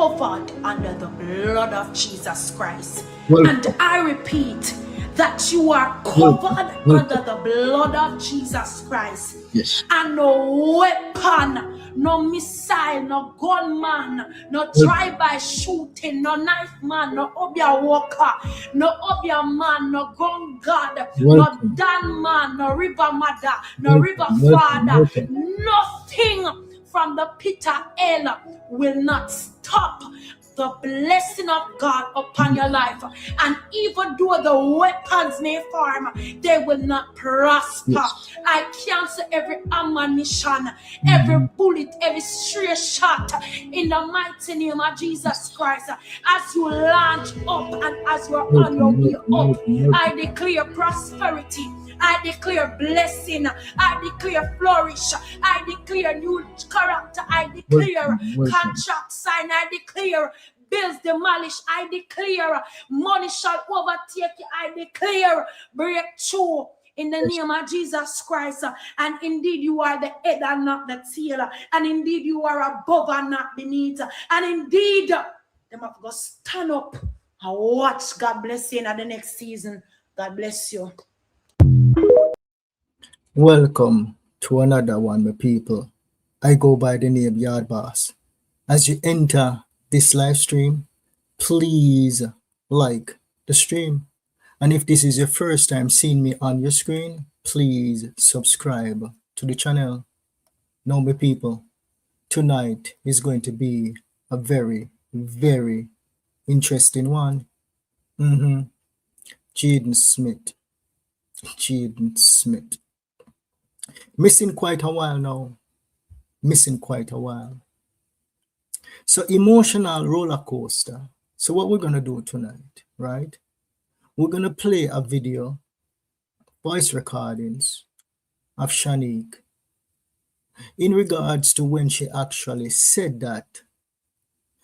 covered under the blood of Jesus Christ. Welcome. And I repeat that you are covered under the blood of Jesus Christ. Yes. And no weapon, no missile, no gunman, no drive-by shooting, no knife man, no obia walker, no obia man, no gun god, no dan man, no river mother, no river father, nothing from the pit of hell will not stop the blessing of God upon your life. And even though the weapons may form, they will not prosper. Yes. I cancel every ammunition, every bullet, every stray shot in the mighty name of Jesus Christ. As you launch up and as you are on your way up, I declare prosperity. I declare blessing. I declare flourish. I declare new character. I declare contract sign. I declare bills demolished. I declare money shall overtake you. I declare breakthrough in the name of Jesus Christ. And indeed you are the head and not the tail. And indeed you are above and not beneath. And indeed them have to stand up and watch God bless you in the next season. God bless you. Welcome to another one, my people. I go by the name YaadBoss. As you enter this live stream, please like the stream. And if this is your first time seeing me on your screen, please subscribe to the channel. Now, my people, tonight is going to be a very, very interesting one. Jaden Smith. Missing quite a while now. So emotional roller coaster. So what we're going to do tonight, right? We're going to play a video, voice recordings of Shaneque in regards to when she actually said that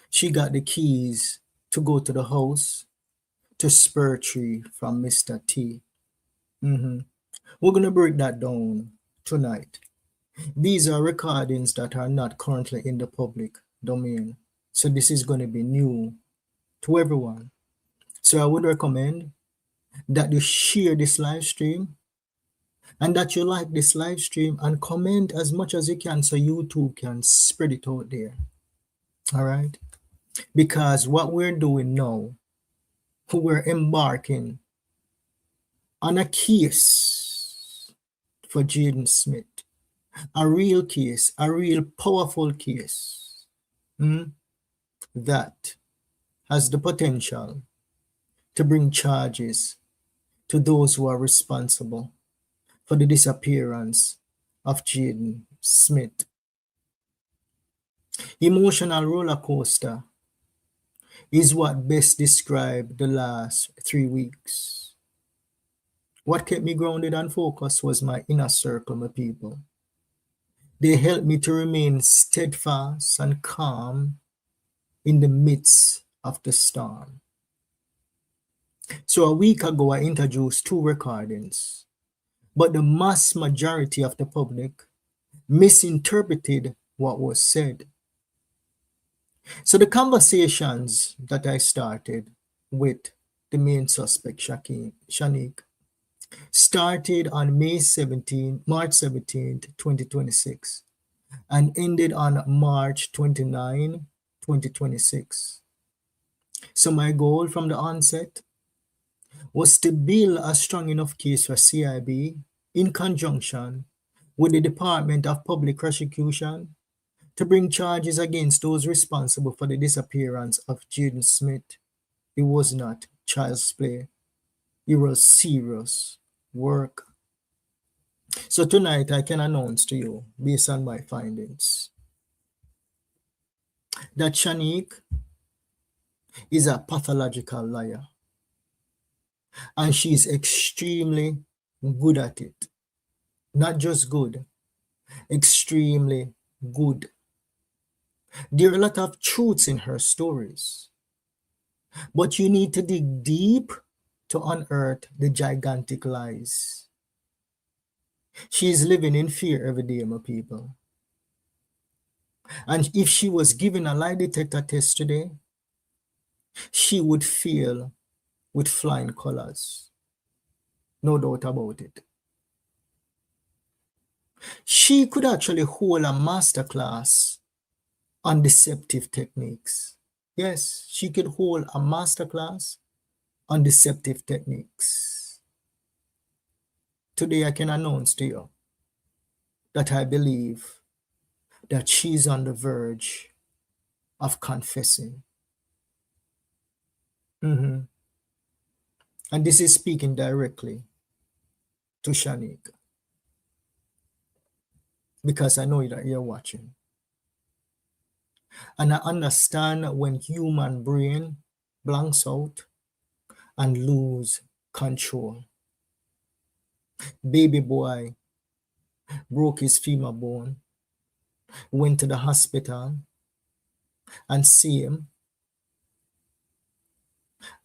she got the keys to go to the house to spur tree from Mr. T. We're going to break that down tonight. These are recordings that are not currently in the public domain. So this is going to be new to everyone. So I would recommend that you share this live stream and that you like this live stream and comment as much as you can so YouTube can spread it out there. All right? Because what we're doing now, we're embarking on a case for Jaden Smith. A real case, a real powerful case that has the potential to bring charges to those who are responsible for the disappearance of Jaden Smith. Emotional roller coaster is what best described the last 3 weeks. What kept me grounded and focused was my inner circle, my people. They helped me to remain steadfast and calm in the midst of the storm. So a week ago, I introduced 2 recordings, but the mass majority of the public misinterpreted what was said. So the conversations that I started with the main suspect, Shaneque, started on March 17, 2026, and ended on March 29, 2026. So my goal from the onset was to build a strong enough case for CIB in conjunction with the Department of Public Prosecution to bring charges against those responsible for the disappearance of Jaden Smith. It was not child's play. It was serious work. So tonight I can announce to you, based on my findings, that Shaneque is a pathological liar. And she's extremely good at it. Not just good, extremely good. There are a lot of truths in her stories, but you need to dig deep to unearth the gigantic lies. She is living in fear every day, my people. And if she was given a lie detector test today, she would fail with flying colors. No doubt about it. She could actually hold a masterclass on deceptive techniques. Yes, she could hold a masterclass on deceptive techniques. Today I can announce to you that I believe that she's on the verge of confessing. And this is speaking directly to Shaneque, because I know that you're watching. And I understand when human brain blanks out and lose control. Baby boy broke his femur bone, went to the hospital and see him,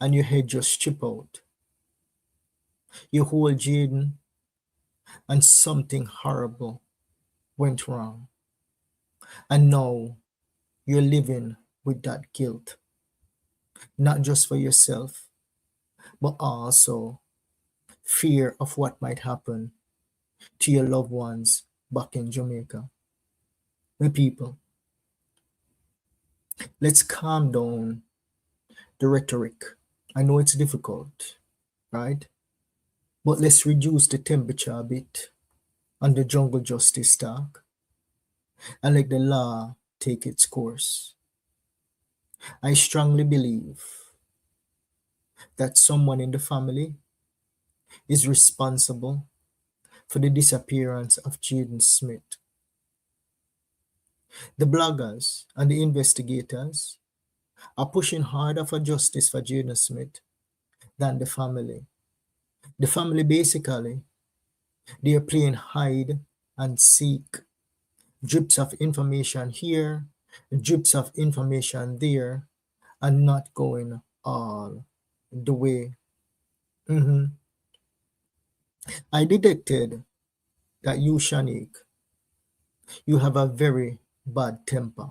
and your head just chip out. You hold Jaden and something horrible went wrong. And now you're living with that guilt, not just for yourself, but also fear of what might happen to your loved ones back in Jamaica. My people, let's calm down the rhetoric. I know it's difficult, right? But let's reduce the temperature a bit on the jungle justice talk and let the law take its course. I strongly believe that someone in the family is responsible for the disappearance of Jaden Smith. The bloggers and the investigators are pushing harder for justice for Jaden Smith than the family. The family basically, they are playing hide and seek. Drips of information here, drips of information there, and not going all the way. I detected that you, Shaneque, you have a very bad temper.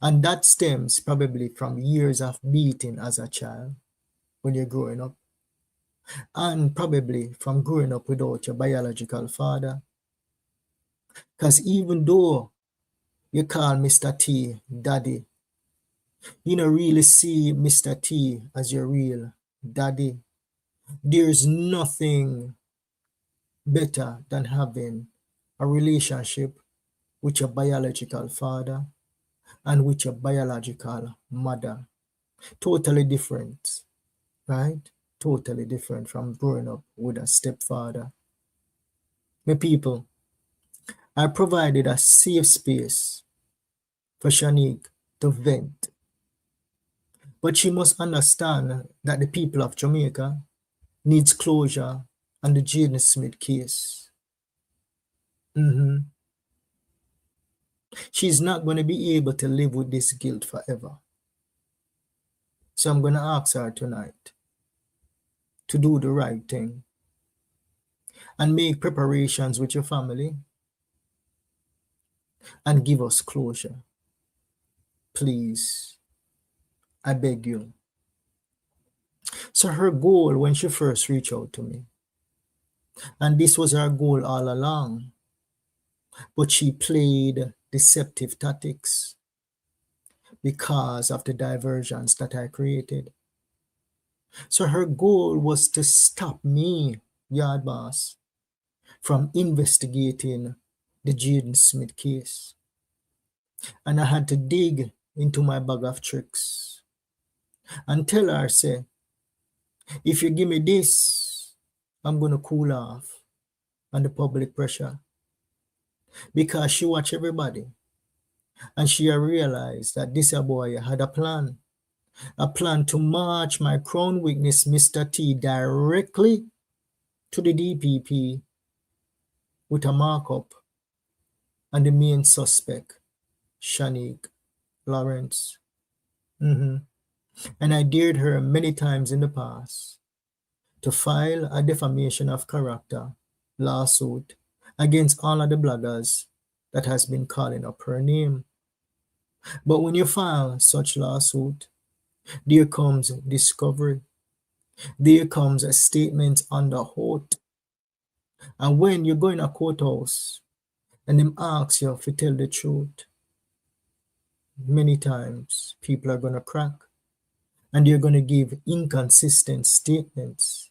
And that stems probably from years of beating as a child when you're growing up. And probably from growing up without your biological father. Because even though you call Mr. T daddy, you don't really see Mr. T as your real daddy. There's nothing better than having a relationship with your biological father and with your biological mother. Totally different, right? Totally different from growing up with a stepfather. My people, I provided a safe space for Shaneque to vent. But she must understand that the people of Jamaica needs closure on the Jaden Smith case. She's not going to be able to live with this guilt forever. So I'm going to ask her tonight to do the right thing and make preparations with your family and give us closure. Please, I beg you. So her goal when she first reached out to me, and this was her goal all along, but she played deceptive tactics because of the diversions that I created. So her goal was to stop me, Yard Boss, from investigating the Jaden Smith case. And I had to dig into my bag of tricks and tell her, say, if you give me this, I'm going to cool off on the public pressure. Because she watched everybody. And she realized that this boy had a plan to march my crown witness, Mr. T, directly to the DPP with a markup and the main suspect, Shaneque Lawrence. And I dared her many times in the past to file a defamation of character lawsuit against all of the bloggers that has been calling up her name. But when you file such lawsuit, there comes discovery. There comes a statement under oath. And when you go in a courthouse and them ask you to tell the truth, many times people are going to crack and they're going to give inconsistent statements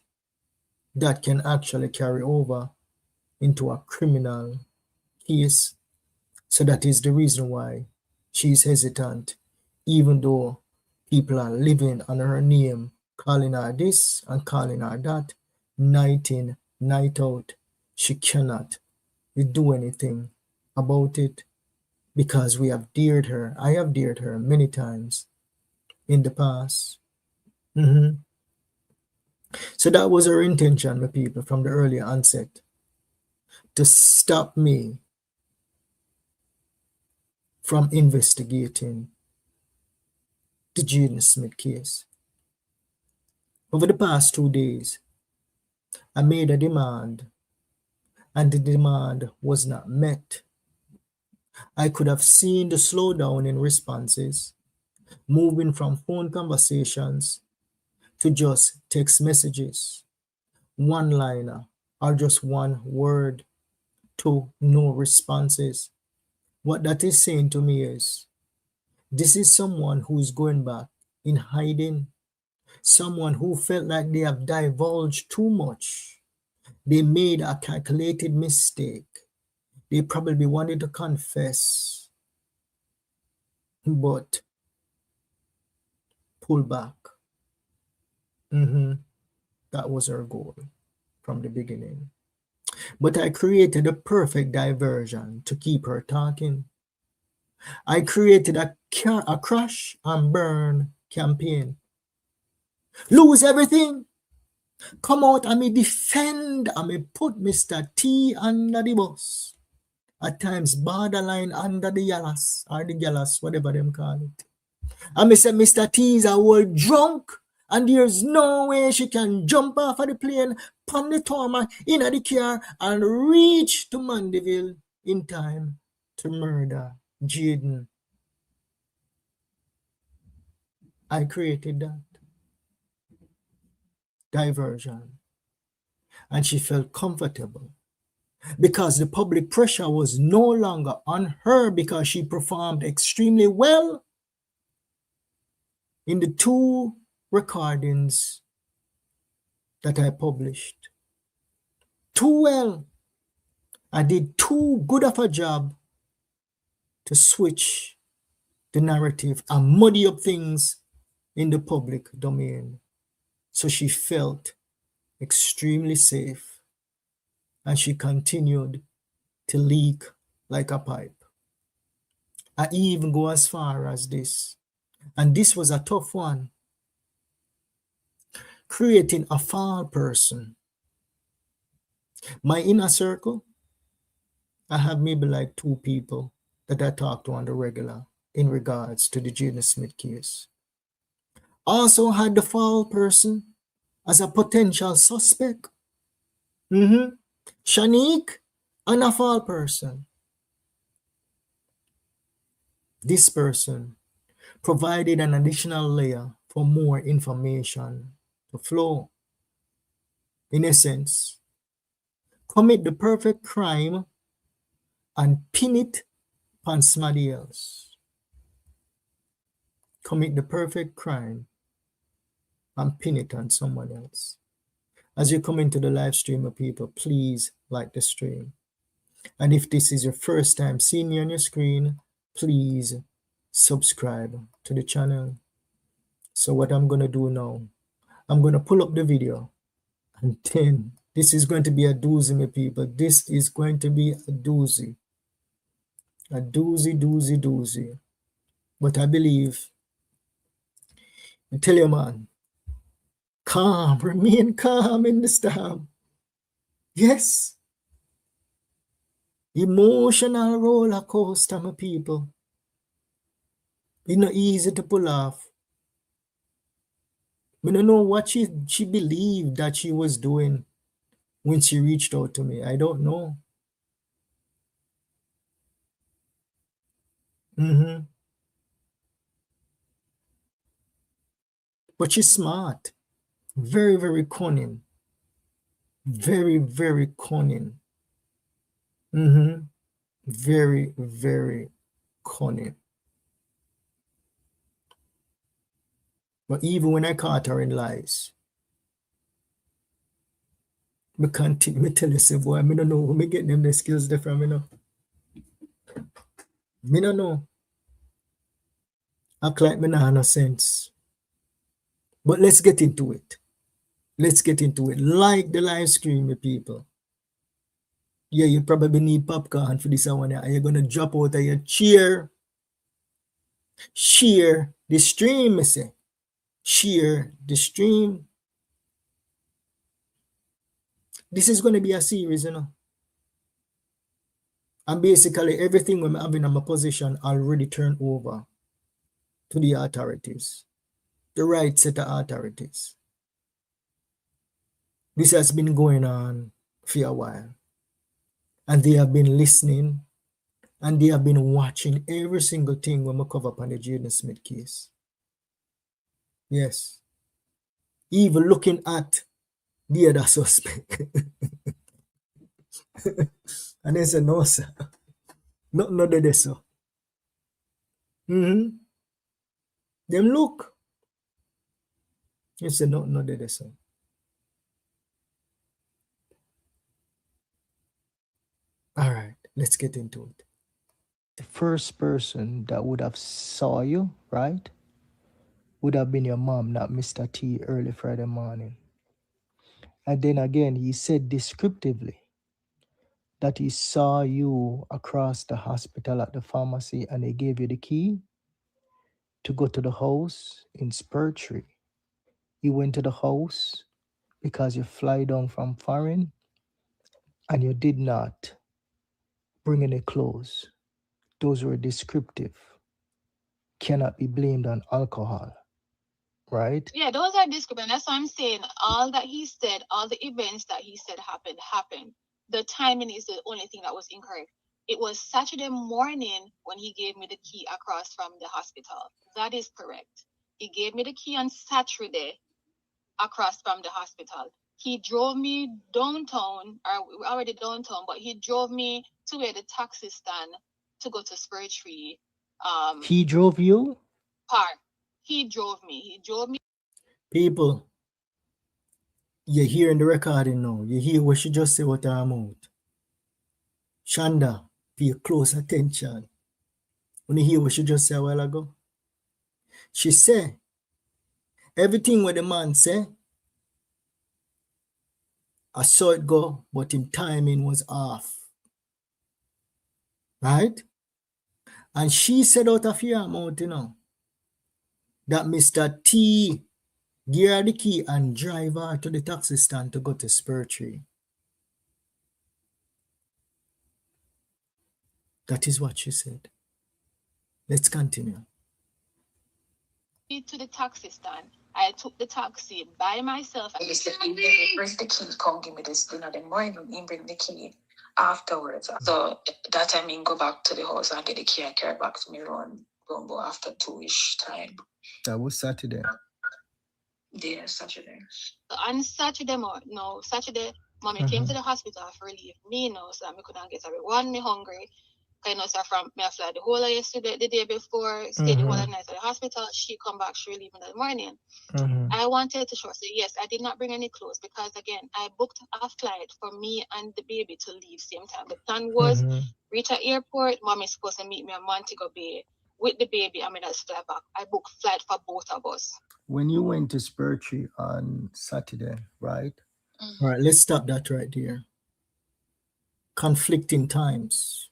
that can actually carry over into a criminal case. So that is the reason why she's hesitant, even though people are living under her name, calling her this and calling her that, night in, night out. She cannot do anything about it because we have dared her. I have dared her many times in the past. So that was her intention, my people, from the early onset, to stop me from investigating the Jaden Smith case. Over the past 2 days, I made a demand, and the demand was not met. I could have seen the slowdown in responses, moving from phone conversations to just text messages, one-liner, or just one word, to no responses. What that is saying to me is, this is someone who is going back in hiding, someone who felt like they have divulged too much. They made a calculated mistake. They probably wanted to confess, but pull back. That was her goal from the beginning. But I created a perfect diversion to keep her talking. I created a crash and burn campaign. Lose everything. Come out and me defend and me put Mr. T under the bus. At times borderline under the yalas or the galas, whatever them call it. And me say Mr. T is a whole drunk and there's no way she can jump off of the plane, pon the tarmac, in the car and reach to Mandeville in time to murder Jaden. I created that diversion. And she felt comfortable because the public pressure was no longer on her because she performed extremely well in the 2 recordings that I published. Too well. I did too good of a job to switch the narrative and muddy up things in the public domain. So she felt extremely safe and she continued to leak like a pipe. I even go as far as this, and this was a tough one, creating a foul person. My inner circle, I have maybe like 2 people that I talk to on the regular in regards to the Jaden Smith case. Also had the foul person as a potential suspect. Shaneque and a foul person. This person provided an additional layer for more information to flow. In essence, commit the perfect crime and pin it on somebody else. Commit the perfect crime and pin it on someone else. As you come into the live stream, people, please like the stream. And if this is your first time seeing me on your screen, please subscribe to the channel. So what I'm going to do now, I'm going to pull up the video, and then this is going to be a doozy, my people. This is going to be a doozy. A doozy, doozy, doozy. But I believe, I tell you, man, calm, remain calm in the storm. Yes. Emotional roller coaster, my people. It's not easy to pull off. I don't know what she believed that she was doing when she reached out to me. I don't know. Mm-hmm. But she's smart. Very, very cunning. Very, very cunning. Mm-hmm. Very, very cunning. But even when I caught her in lies, me can't me tell you, say, boy, I don't know where me get them the skills there from, you know. Me don't know. Act like me not have no sense. But let's get into it. Let's get into it. Like the live stream, me people. Yeah, you probably need popcorn for this one. Are you gonna drop out of your chair? Share the stream, me say. Share the stream. This is gonna be a series, you know. And basically everything I'm having in my position already turned over to the authorities, the right set of authorities. This has been going on for a while. And they have been listening and they have been watching every single thing when we cover up on the Jaden Smith case. Yes. Even looking at the other suspect. And they say, no, sir. Not that so. Mm-hmm. Them look. You say, no, not that so. All right, let's get into it. The first person that would have saw you, right, would have been your mom, not Mr. T, early Friday morning. And then again, he said descriptively that he saw you across the hospital at the pharmacy and he gave you the key to go to the house in Spurtree. You went to the house because you fly down from foreign and you did not bring any clothes. Those were descriptive. Cannot be blamed on alcohol, right? Yeah, those are descriptive. That's what I'm saying. All that he said, all the events that he said happened. The timing is the only thing that was incorrect. It was Saturday morning when he gave me the key across from the hospital. That is correct. He gave me the key on Saturday across from the hospital. He drove me downtown, or we were already downtown, but he drove me to where the taxi stand to go to Spurtree. He drove you? Park. He drove me. People, you're hearing the recording now. You hear what she just said what her mouth. Shanda, pay close attention. When you hear what she just said a while ago, she said, everything what the man said, I saw it go, but him timing was off. Right? And she said out of her mouth, you know, that Mr. T gave her the key and drive her to the taxi stand to go to Spurtree. That is what she said. Let's continue. To the taxi stand. I took the taxi by myself. He said, bring the key, come give me this dinner. The morning, he bring the key afterwards. So that time, he go back to the house and get the key and carry back to me around Rumbo after 2-ish time. That was Saturday. Yeah, Saturday. On Saturday, Saturday, mommy came to the hospital for relief me, so that I couldn't get away. One, me hungry. So from me I fly the whole of yesterday, the day before, stay the whole of the night at the hospital. She come back, she leave in the morning. I wanted to show her, yes, I did not bring any clothes because again, I booked a flight for me and the baby to leave same time. The plan was reach at airport, mommy is supposed to meet me at Montego Bay with the baby. I mean, I fly back. I booked flight for both of us. When you went to Spurtree on Saturday, right? All right, let's stop that right here. Conflicting times.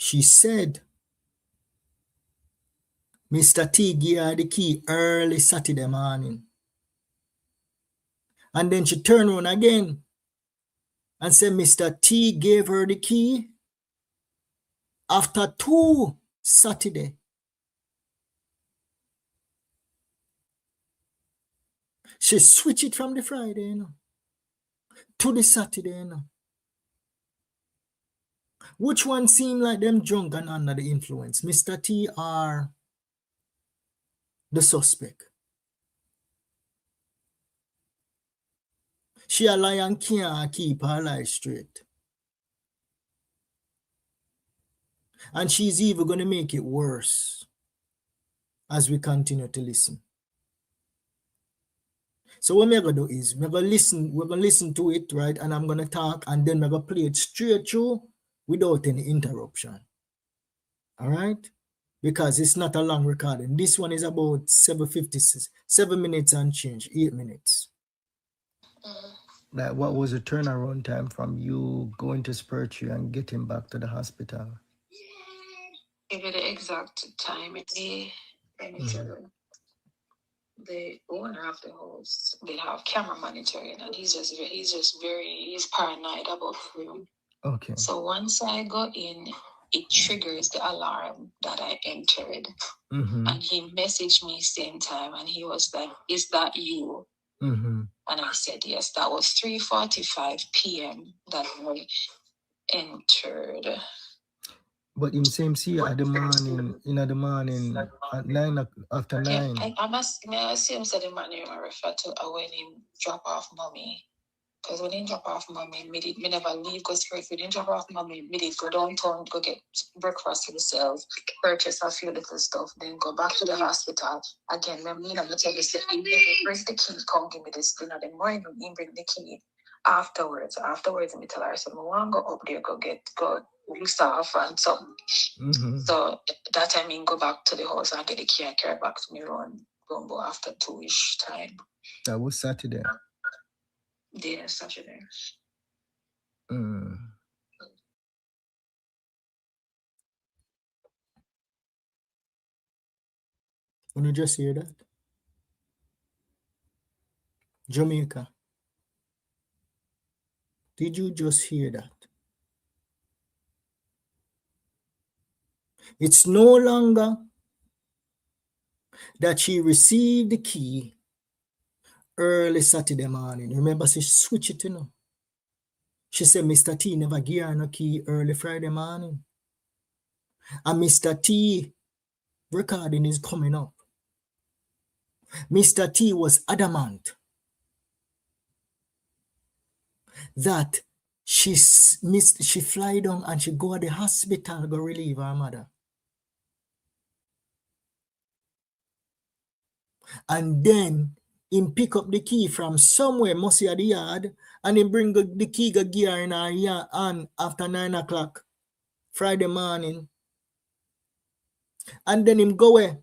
She said, Mr. T gave her the key early Saturday morning. And then she turned around again and said, Mr. T gave her the key after 2 Saturday. She switched it from the Friday, to the Saturday, Which one seem like them drunk and under the influence? Mr. T or the suspect? She a lie and can't keep her life straight. And she's even going to make it worse as we continue to listen. So what we're going to do is we're going to listen to it, right? And I'm going to talk, and then we're going to play it straight through without any interruption. All right? Because it's not a long recording. This one is about 7 minutes and change, 8 minutes. Like, what was the turnaround time from you going to Spurtree and getting back to the hospital? Give it the exact time. The owner of the house, they have camera monitoring, and he's paranoid about film. Okay. So once I go in, it triggers the alarm that I entered. And he messaged me same time, and he was like, "Is that you?" And I said, "Yes." That was 3:45 p.m. that I entered. But him same see at the morning, at 9 after 9. Yeah, I assume said the man I refer to when him drop off mommy. Because when he drop off mommy, me never leave because if we didn't drop off mommy, me did go downtown, go get breakfast for myself, purchase a few little stuff, then go back to the hospital. Again, when me and I tell you, he bring the key, come give me this dinner. The morning, he bring the key. Afterwards, me tell her, so I want to go up there, go stuff and something. So that time, I go back to the house and get the key and carry back to me around Gumbo after 2-ish time. That was Saturday. Yeah, Saturday. When you just hear that? Jamaica. Did you just hear that? It's no longer that she received the key early Saturday morning. Remember, she switched it, She said Mr. T never gave her no key early Friday morning. And Mr. T recording is coming up. Mr. T was adamant that she fly down and she go to the hospital go relieve her mother. And then him pick up the key from somewhere, must at the yard, and him bring the key go give her in her yard and after 9 o'clock Friday morning. And then him go away,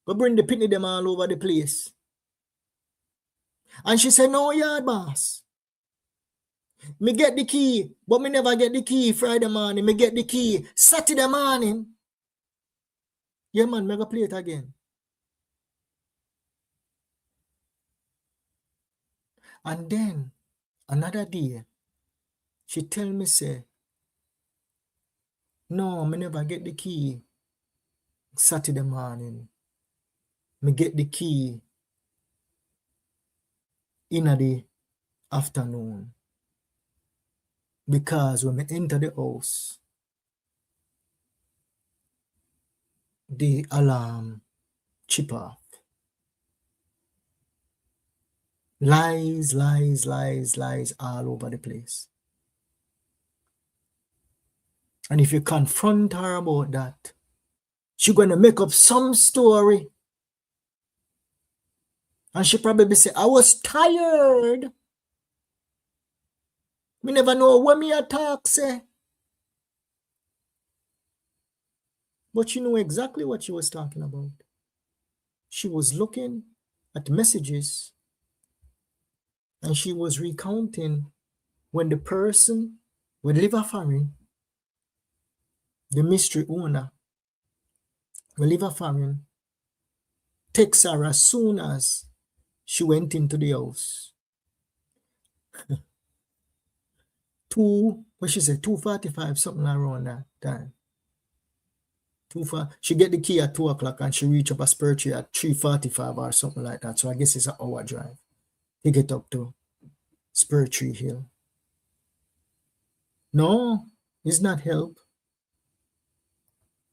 go bring the pitney them all over the place. And she said, "No, yard boss. Me get the key, but me never get the key Friday morning. Me get the key Saturday morning." Yeah, man, me go play it again. And then another day, she tell me, say, "No, me never get the key Saturday morning. Me get the key in the afternoon. Because when me enter the house, the alarm chip off." Lies, lies, lies, lies all over the place. And if you confront her about that, she's going to make up some story. And she probably say, "I was tired. Me never know what me attack say." But you know exactly what she was talking about. She was looking at messages and she was recounting when the person with liver foreign, the mystery owner, with liver foreign, takes her as soon as she went into the house. What she said, 2:45, something around that time. She get the key at 2 o'clock and she reach up a Spurtree at 3:45 or something like that. So I guess it's an hour drive to get up to Spurtree Hill. No, is not help.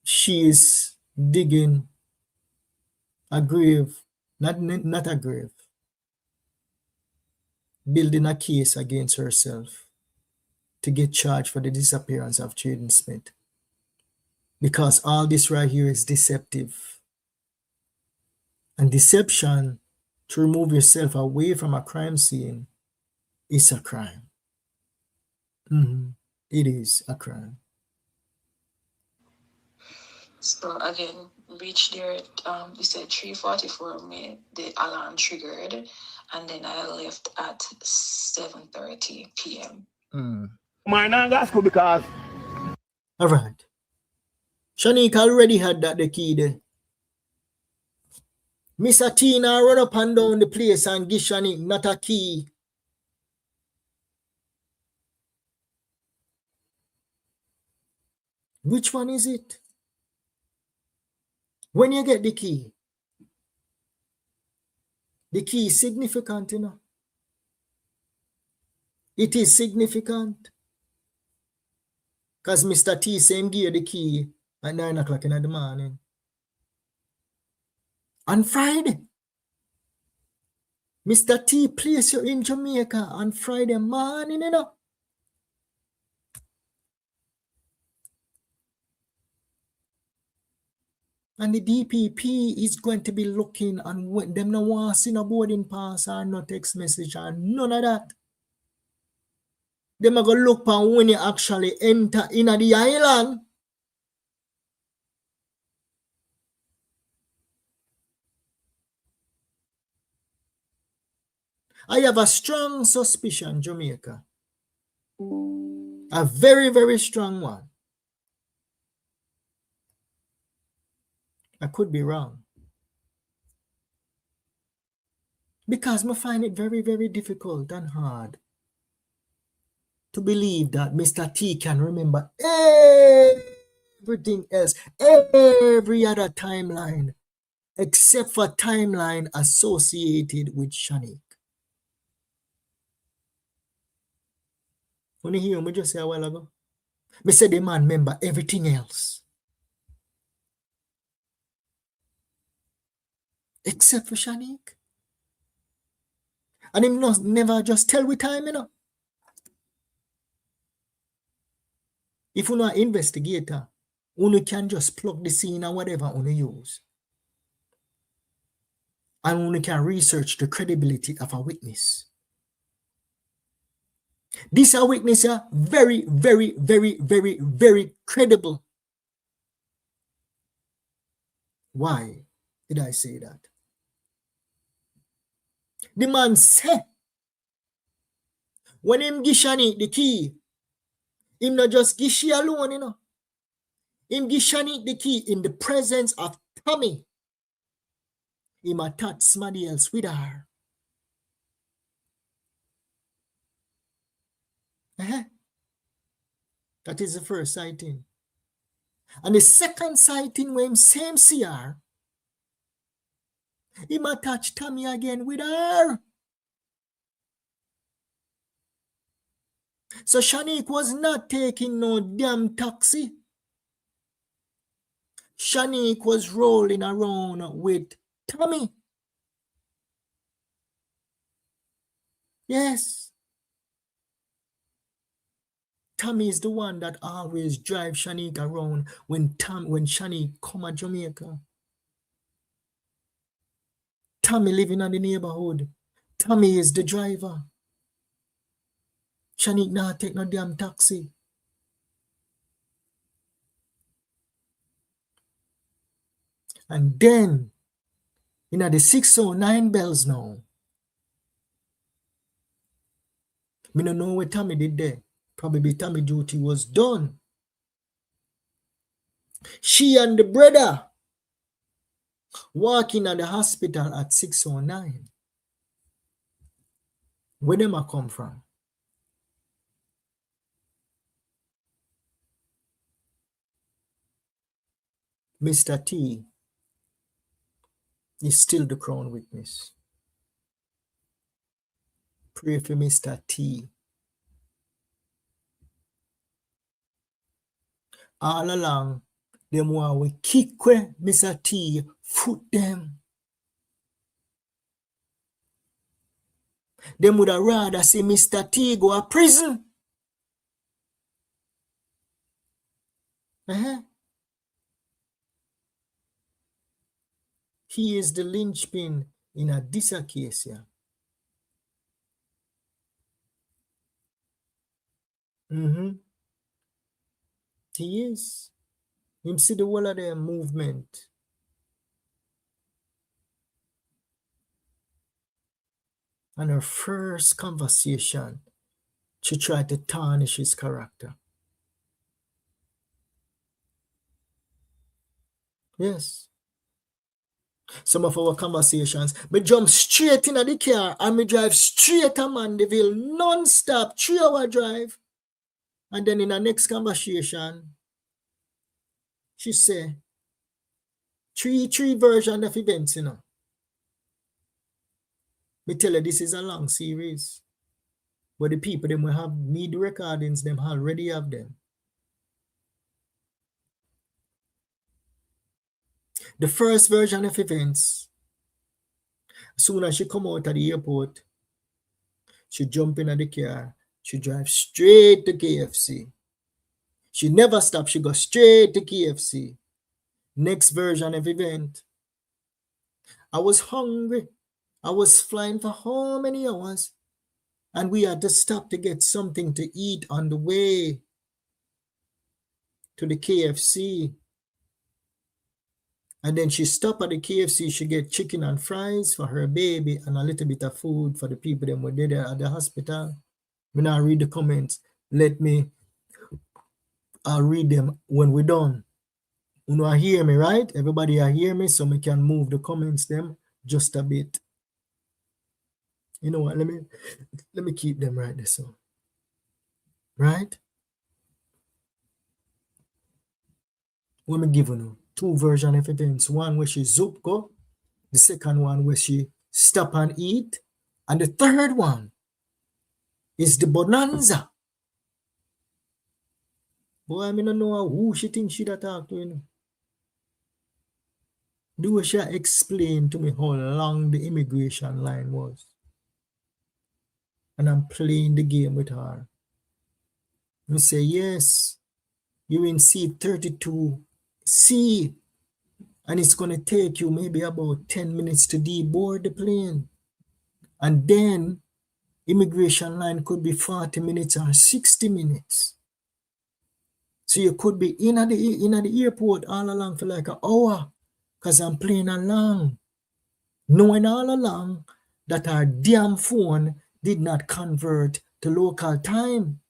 She is digging a grave, not a grave, building a case against herself to get charged for the disappearance of Jaden Smith. Because all this right here is deceptive. And deception to remove yourself away from a crime scene is a crime. It is a crime. So again, reached there, we said 3:44 the alarm triggered, and then I left at 7:30 p.m. Because all right. Shaneque already had the key there. Miss Atina run up and down the place and give Shaneque not a key. Which one is it? When you get the key is significant, you know. It is significant. Because Mr. T same give you the key at 9 o'clock in the morning. On Friday, Mr. T place you in Jamaica on Friday morning, you know. And the DPP is going to be looking and when them no want to see no boarding pass or no text message and none of that. Them are going to look for when you actually enter in the island. I have a strong suspicion, Jamaica. A very, very strong one. I could be wrong. Because I find it very, very difficult and hard to believe that Mr. T can remember everything else, every other timeline, except for timeline associated with Shaneque. When you hear me just say a while ago, I said the man remember everything else. Except for Shaneque. And him never just tell with time, you know. If you're not an investigator, you can just plug the scene or whatever you use. And you can research the credibility of a witness. This a witness are very, very, very, very, very credible. Why did I say that? The man said, when him give Shaneque the key, him not just give she alone, you know. Him give Shaneque the key in the presence of Tommy. Him attach somebody else with her. That is the first sighting. And the second sighting when him same see her, him attach Tommy again with her. So Shaneque was not taking no damn taxi. Shaneque was rolling around with Tommy. Yes. Tommy is the one that always drives Shaneque around when Shaneque come to Jamaica. Tommy living in the neighborhood. Tommy is the driver. Shaneque not take no damn taxi. And then, the 609 bells now. Me don't know what Tommy did there. Probably Tommy duty was done. She and the brother walking at the hospital at 609. Where them a come from? Mr. T is still the crown witness. Pray for Mr. T. all along, them want we kick where Mr. T foot them. Them would have rather see Mr. T go to prison. He is the linchpin in a this case here. He is. Him see the whole of their movement. And her first conversation, she tried to tarnish his character. Yes. Some of our conversations, me jump straight in the car and me drive straight to Mandeville, non-stop, 3-hour drive. And then in the next conversation, she say, three version of events, you know. Me tell her this is a long series. But the people, them will have need recordings, them already have them. The first version of events, as soon as she come out of the airport, she jump in the car, she drive straight to KFC. She never stop, she go straight to KFC. Next version of event, I was hungry. I was flying for how many hours? And we had to stop to get something to eat on the way to the KFC. And then she stopped at the KFC, she get chicken and fries for her baby and a little bit of food for the people that were there at the hospital. When I read the comments, I'll read them when we're done. You know, I hear me, right? Everybody I hear me, so we can move the comments them just a bit. You know what? Let me keep them right there. So, right? What me give you 2 versions of events. One where she zoop go, the second one where she stop and eat, and the third one is the bonanza. Boy, I mean, I don't know who she thinks she that talk to, you know. Do she explain to me how long the immigration line was? And I'm playing the game with her. We say, yes, you're in seat 32C, and it's going to take you maybe about 10 minutes to deboard the plane. And then immigration line could be 40 minutes or 60 minutes. So you could be in at the airport all along for like an hour because I'm playing along, knowing all along that our damn phone did not convert to local time.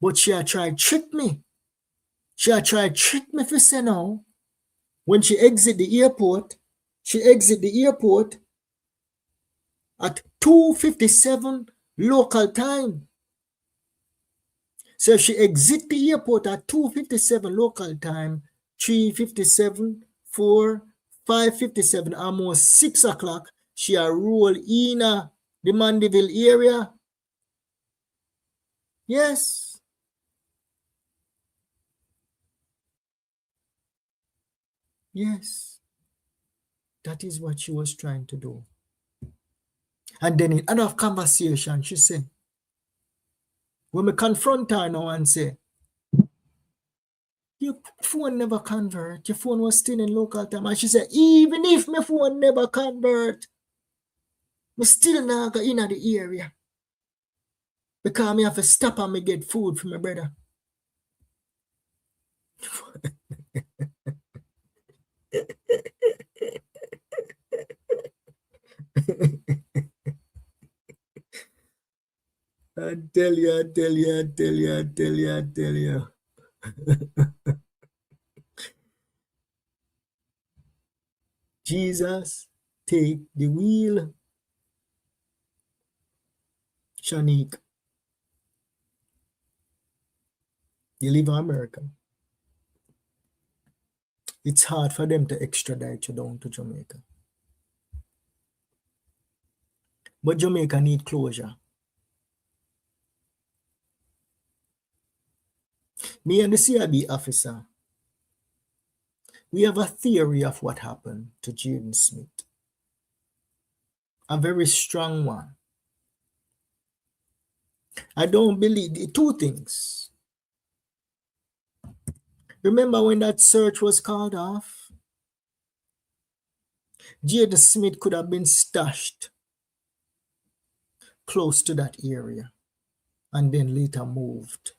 But she had tried trick me. She had tried trick me for say now, when she exit the airport at 2:57 local time. So she exit the airport at 2:57 local time, 3:57, 4, 5:57, almost 6 o'clock. She a roll in the Mandeville area. Yes. Yes. That is what she was trying to do. And then in another conversation, she said, when we confront her now and say, your phone never convert, your phone was still in local time. And she said, even if my phone never convert, I still not go in the area. Because I have to stop and me get food from my brother. I tell you. Jesus, take the wheel. Shaneque, you live in America. It's hard for them to extradite you down to Jamaica. But Jamaica need closure. Me and the CIB officer, we have a theory of what happened to Jaden Smith. A very strong one. I don't believe two things. Remember when that search was called off? Jaden Smith could have been stashed close to that area and then later moved.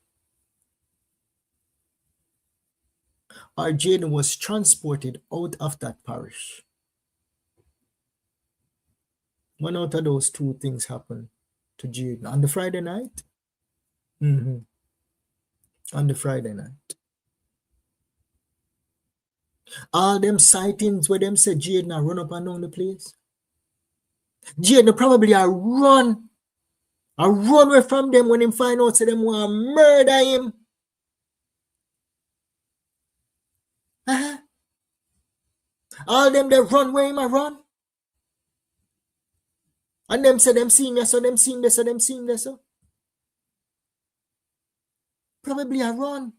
Or Jaden was transported out of that parish. One out of those two things happened to Jaden on the Friday night. On the Friday night. All them sightings where them said Jaden run up and down the place. Jaden probably run away from them when him find out say them want to murder him. All them they run where him a run. And them say them seen this, so them seen this, so them seen this. So. Probably a run.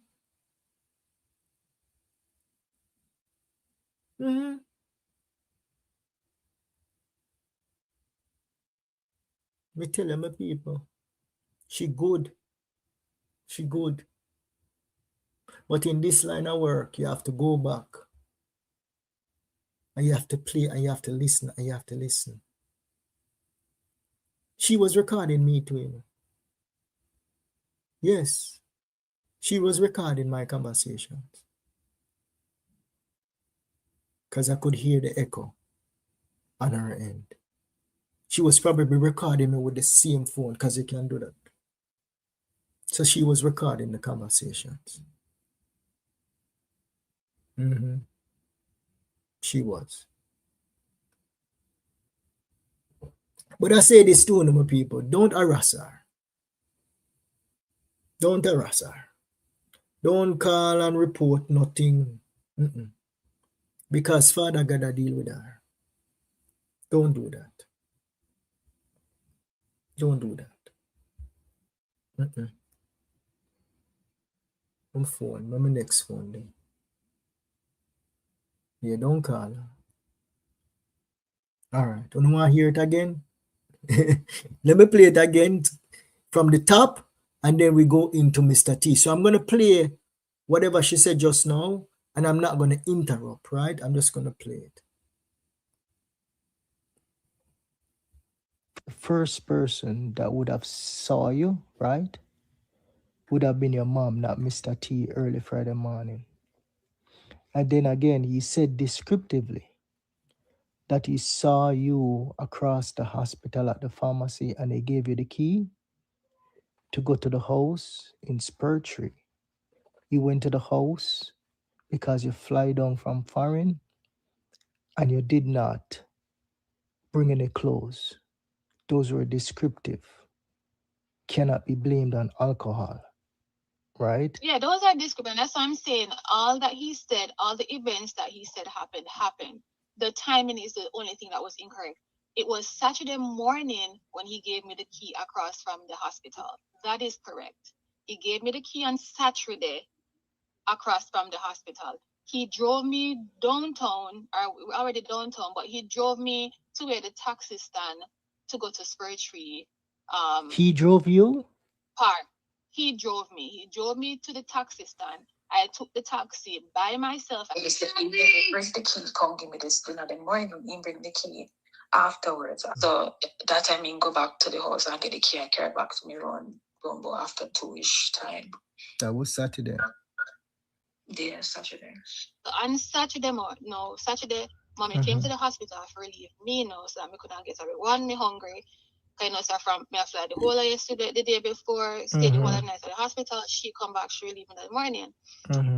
Me tell them, my people, she good. She good. But in this line of work, you have to go back. And you have to play, and you have to listen, and you have to listen. She was recording me too, you know. Yes. She was recording my conversations. Because I could hear the echo on her end. She was probably recording me with the same phone, because you can do that. So she was recording the conversations. She was. But I say this to my people, don't harass her. Don't harass her. Don't call and report nothing. Because Father gotta deal with her. Don't do that. Don't do that. My phone, my next phone then. Yeah, don't call her. Alright, you want to hear it again? Let me play it again from the top, and then we go into Mr. T. So I'm going to play whatever she said just now, and I'm not going to interrupt, right? I'm just going to play it. The first person that would have saw you, right, would have been your mom, not Mr. T, early Friday morning. And then again, he said descriptively that he saw you across the hospital at the pharmacy, and they gave you the key to go to the house in Spurtree. You went to the house because you fly down from foreign and you did not bring any clothes. Those were descriptive. Cannot be blamed on alcohol, right? Yeah, those are descriptive. That's what I'm saying. All that he said, all the events that he said happened. The timing is the only thing that was incorrect. It was Saturday morning when he gave me the key across from the hospital. That is correct. He gave me the key on Saturday across from the hospital. He drove me downtown, or already downtown, but he drove me to where the taxi stand to go to Spurtree. He drove you? Park. He drove me. He drove me to the taxi stand. I took the taxi by myself. He said, bring the key, come give me this dinner. The morning, he bring the key afterwards. So that time, he go back to the house and get the key and carry back to me around Rumbo after 2-ish time. That was Saturday. Yeah, Saturday. On Saturday, mommy came to the hospital for relief me, so I couldn't get away. One, me hungry. So from me I fly the whole of yesterday, the day before, stayed the whole of the night at the hospital. She come back, she relieved in the morning.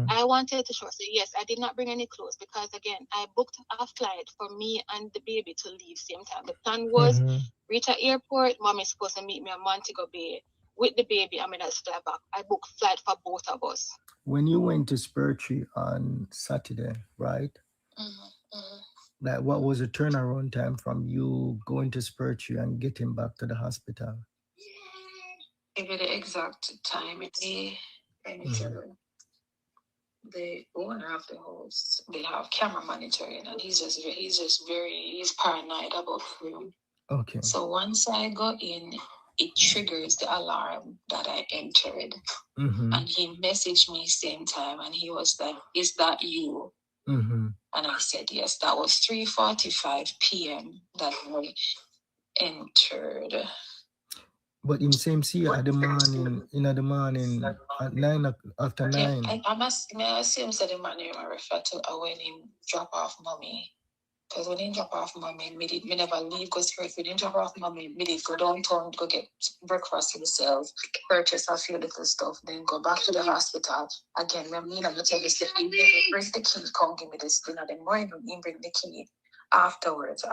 I wanted to show her, so yes, I did not bring any clothes because again, I booked a flight for me and the baby to leave same time. The plan was reach at airport, mommy's supposed to meet me in Montego Bay with the baby, and that's fly back. I booked flight for both of us. When you went to Spurtree on Saturday, right? Like, what was the turnaround time from you going to Spurtree and getting back to the hospital? Give me the exact time. the owner of the house, they have camera monitoring, and he's paranoid about him. Okay. So once I go in, it triggers the alarm that I entered. And he messaged me same time, and he was like, "Is that you?" And I said, "Yes." That was 3:45 p.m. that I entered. But him same see at the morning, at 9 after 9. I assume that the man you refer to when he drop off mommy. Because when he drop off mommy, me never leave go spirit. When he drop off mommy, me did go downtown, go get breakfast himself, purchase a few little stuff, then go back to the hospital. Again, when me and tell this, he bring the key, come give me this dinner. The morning he bring the key. Afterwards,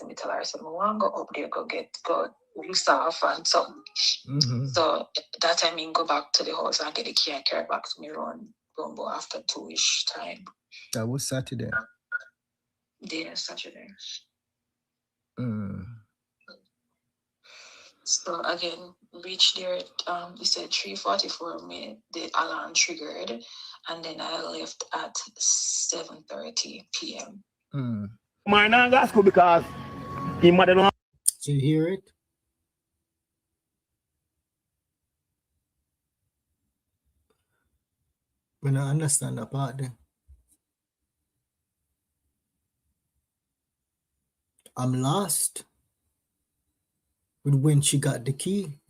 me tell her, I said, I want to go up there, go loose off and something. So that time I go back to the house and get the key and carry back to me run Rumbo after 2-ish time. That was Saturday. Yeah, Saturday. So again, reached there at we said 3:44 me the alarm triggered, and then I left at 7:30 p.m. My name is school because he mother don't. Do you hear it? When I understand that part there. I'm lost with when she got the key.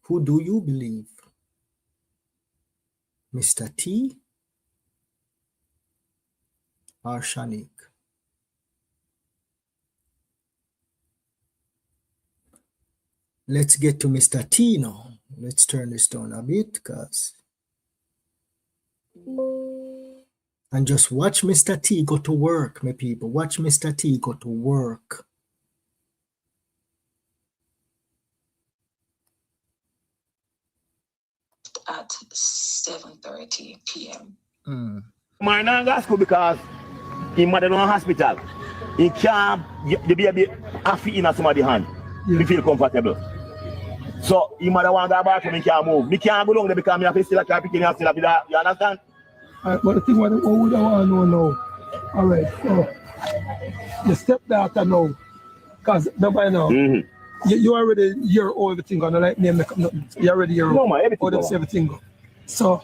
Who do you believe? Mr. T or Shaneque? Let's get to Mr. T now. Let's turn this down a bit, and just watch Mr. T go to work, my people. Watch Mr. T go to work. At 7:30 p.m. My name is school because he mother don't hospital. He can't the baby have in somebody's hand. He feel comfortable. So he mother want to go back to me can't move. Me can't go down there because me have to still a picking and still a bit. You understand? But the thing what we want to know now. All right, so the stepdaughter now, because nobody know. You already hear all everything gonna like name nothing. You already hear no, man, everything go. So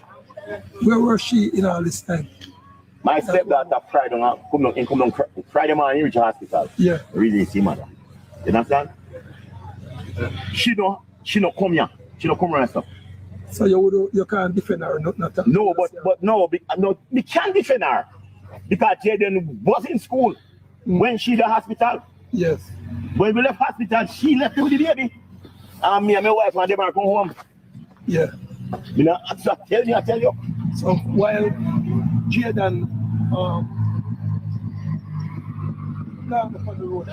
where was she in all this time? My stepdaughter Friday come down Friday morning reach the hospital. Yeah. Really see mother. You understand? She no come here. She no come right stuff. So you can't defend her, not no, but no, we can't defend her because Jaden was in school when she the hospital. Yes. When we left hospital, she left with the baby. And me and my wife and them are come home. Yeah. You know, I tell you. So while Jaden down upon the road.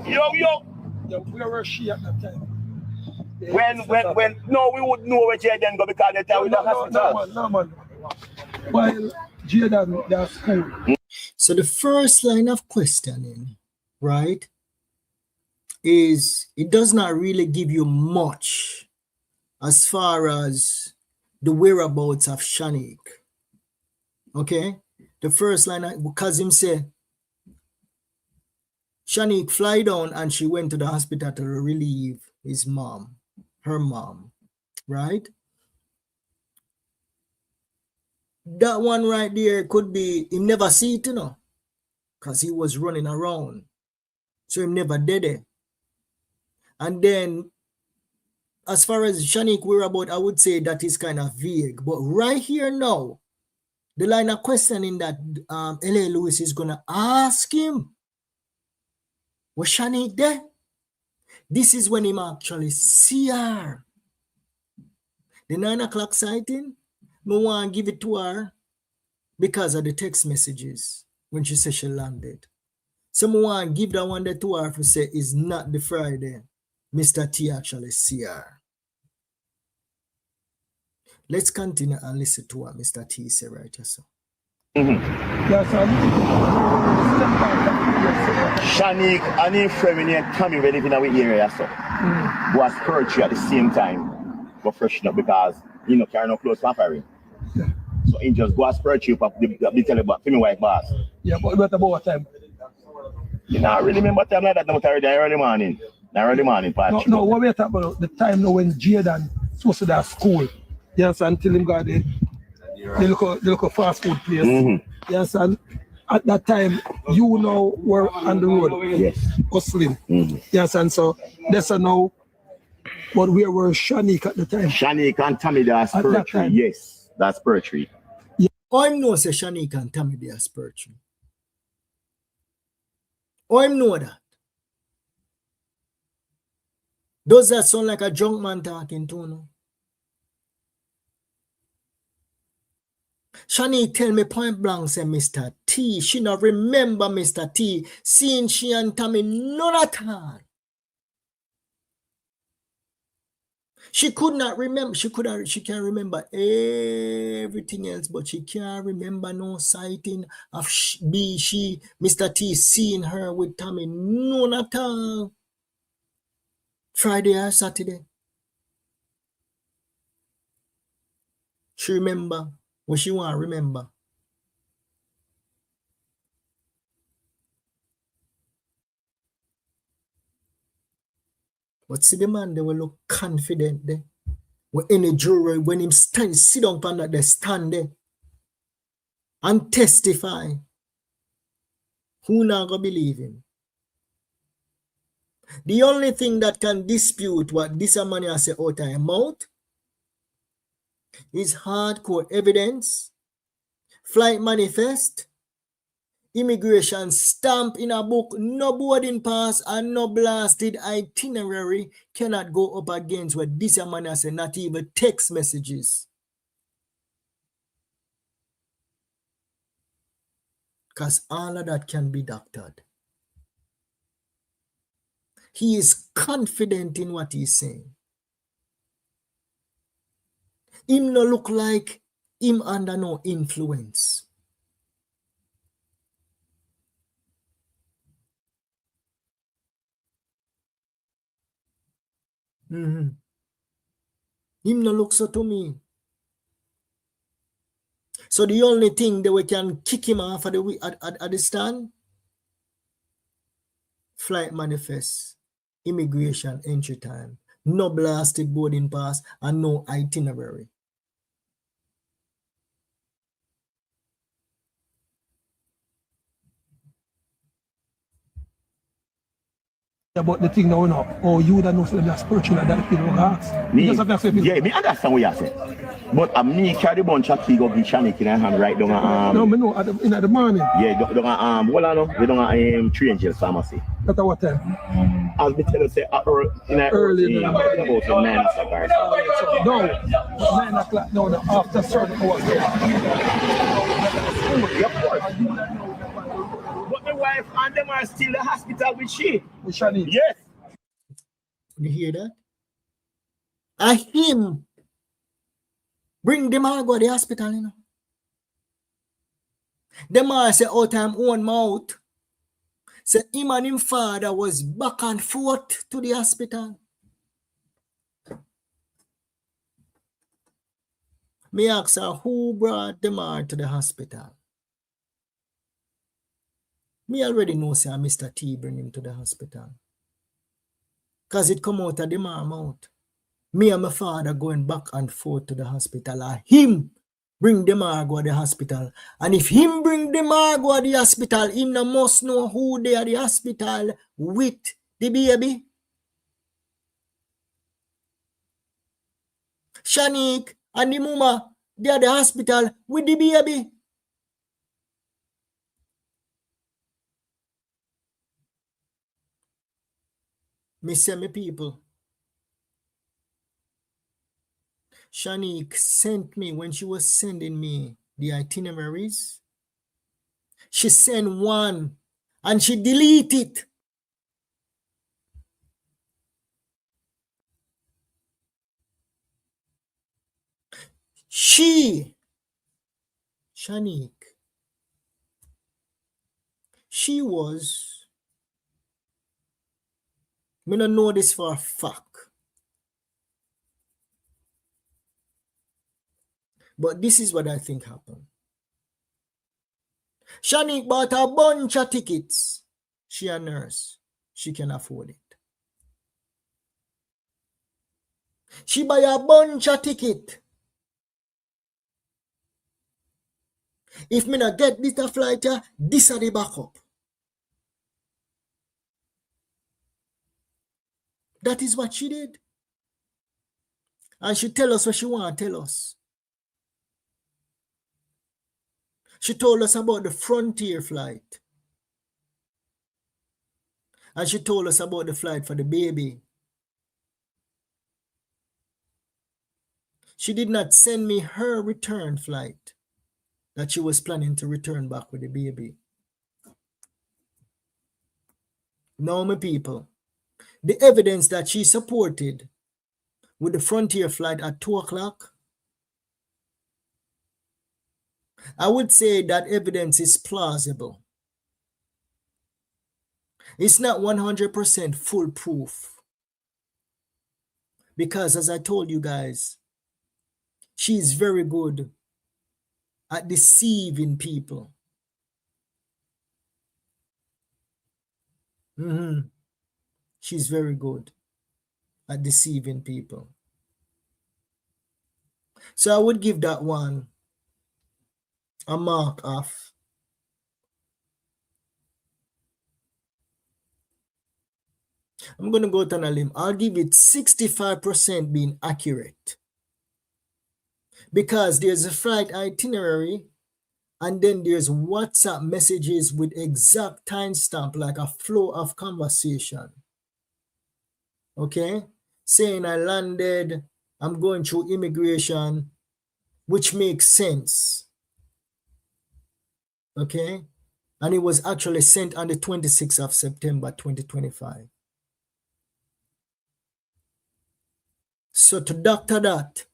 Yo. Yeah, where was she at that time? When no, we would know where Jaden go because they tell we the hospital. No man. While Jaden at school. So the first line of questioning, right, is it does not really give you much as far as the whereabouts of Shaneque. Okay? The first line, because him say, Shaneque fly down and she went to the hospital to relieve his mom, her mom, right? That one right there could be, he never see it, you know, because he was running around. So he never did it. And then, as far as Shaneque whereabouts, I would say that is kind of vague. But right here now, the line of questioning that L.A. Lewis is going to ask him, was Shaneque there? This is when him actually see her. The 9 o'clock sighting, I want to give it to her because of the text messages when she said she landed. So I want to give that one there to her to say it's not the Friday. Mr. T actually see her. Let's continue and listen to what Mr. T said right here. So. Shaneque and his friend named Tommy when living in our area so was poetry at the same time but freshen up because you know carry no clothes for her. So he just go a spreadsheet of the tell about me white boss. Yeah, but what about what time? You not really remember time like that, no, early morning. Early morning, part. No, what we talking about the time now when Jaden supposed to that school. You understand? Until him got the local fast food place. You understand? At that time, you know were on the road. Yes. Hustling. You understand? So that's now. But where were Shaneque at the time? Shaneque and Tommy, that's poetry. Yes, that's poetry. Yeah. I know say Shaneque and Tommy, that's poetry. I know that. Does that sound like a drunk man talking to you? Shaneque tell me point blank, say Mr. T. She not remember Mr. T. Seeing she and Tommy none at all. She could not remember. She can remember everything else, but she can't remember no sighting of Mr. T seeing her with Tommy none at all. Friday or Saturday. She remember what she want to remember. But see the man, they will look confident there. When any jury, when him sit down on that, they stand there and testify. Who not gonna believe him? The only thing that can dispute what this man has said out of his mouth is hardcore evidence, flight manifest, immigration stamp in a book, no boarding pass and no blasted itinerary cannot go up against what this man has said, not even text messages. Because all of that can be doctored. He is confident in what he's saying. Him no look like him under no influence. Him no look so to me. So the only thing that we can kick him off at the stand, flight manifest, immigration entry time, no blasted boarding pass, and no itinerary. About the thing now, oh, you that know that spiritual that you don't ask. Yeah, me understand what you're saying. But me carry the bunch of key go give Shaneque in hand right down no, me know in the morning. Yeah, down hold on, we don't 3 Angels Pharmacy. At what time? I'll be telling you say early about 9 o'clock. No, 9 o'clock. No, after certain hours. But my wife and them are still in the hospital with she. With Shaneque? Yes. You hear that? And him bring them all go to the hospital, you know. Them all say out time own mouth. Say him and him father was back and forth to the hospital. Me ask her who brought them all to the hospital. Me already know say Mr. T bring him to the hospital. Because it come out of the man mouth. Me and my father going back and forth to the hospital. And him bring them all go to the hospital. And if him bring them all go to the hospital, him no must know who they are the hospital with the baby. Shaneque and the mama, they are the hospital with the baby. Me say me people. Shaneque sent me, when she was sending me the itineraries, she sent one and she deleted it. Shaneque, she was, me don't know this for a fact, But this is what I think happened. Shaneque bought a bunch of tickets. She a nurse. She can afford it. She buy a bunch of tickets. If me not get this flight, this are the backup. That is what she did. And she tell us what she want to tell us. She told us about the Frontier flight. And she told us about the flight for the baby. She did not send me her return flight that she was planning to return back with the baby. Now, my people, the evidence that she supported with the Frontier flight at 2 o'clock, I would say that evidence is plausible. It's not 100% foolproof. Because as I told you guys, she is very good at deceiving people. She's very good at deceiving people. So I would give that one a mark off. I'm going to go to a limb. I'll give it 65% being accurate. Because there's a flight itinerary and then there's WhatsApp messages with exact timestamp, like a flow of conversation. Okay? Saying I landed, I'm going through immigration, which makes sense. Okay? And it was actually sent on the 26th of September, 2025. So to doctor that,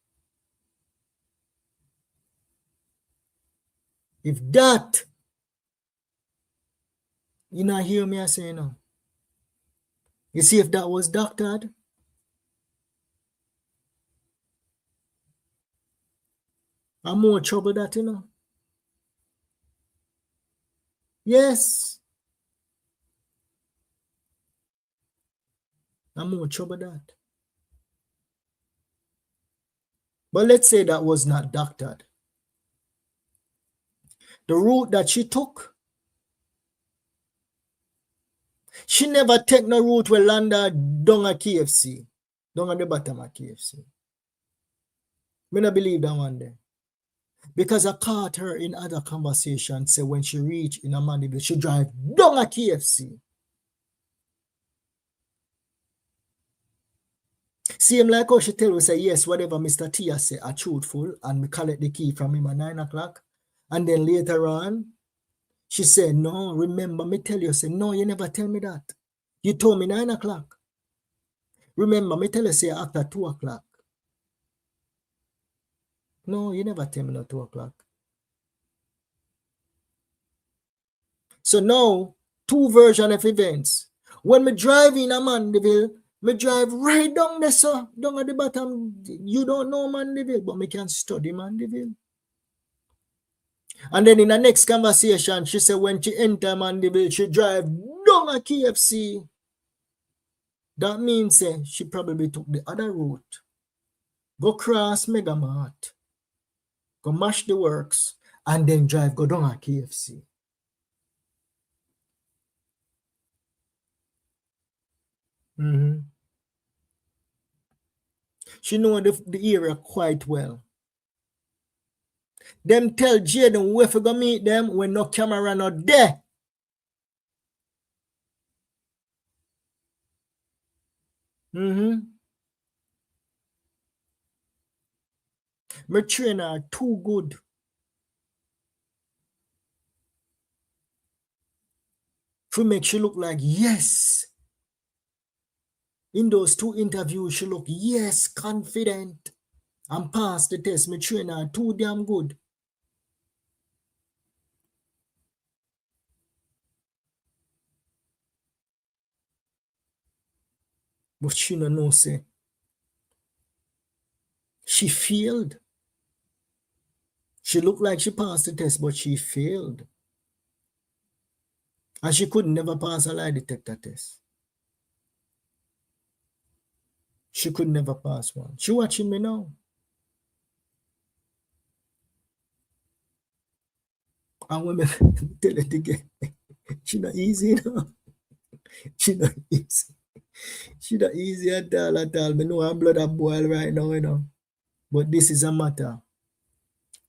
if that, you not hear me I say no. You see, if that was doctored, I'm more trouble that, you know. Yes. I'm more trouble that. But let's say that was not doctored. The route that she took, she never take no route where landed down a KFC, down at the bottom of KFC. Me not believe that one day. Because I caught her in other conversations, say when she reached in a Mandeville, she drive down a KFC. Same like how she tell us, say, yes, whatever Mr. Tia say are truthful, and me collect the key from him at 9 o'clock. And then later on, she said, no, remember, me tell you, say, no, you never tell me that. You told me 9 o'clock. Remember, me tell you, say, after 2 o'clock. No, you never tell me no 2 o'clock. So now, two versions of events. When me drive in a Mandeville, me drive right down there, so down at the bottom. You don't know Mandeville, but me can study Mandeville. And then in the next conversation, she said when she enter Mandeville, she drive down a KFC. That means she probably took the other route. Go cross Mega Mart. Go mash the works. And then drive go down a KFC. She know the area quite well. Them tell Jaden where to go meet them when no camera not there. My trainer are too good. To make she look like, yes. In those two interviews, she look, yes, confident. And pass the test. My trainer are too damn good. But she no know, say, she failed. She looked like she passed the test, but she failed. And she could never pass a lie detector test. She could never pass one. She watching me now. And when I tell it again, she not easy, you know. She not easy. She not easy at all, at all. Me know her blood a boil right now, you know. But this is a matter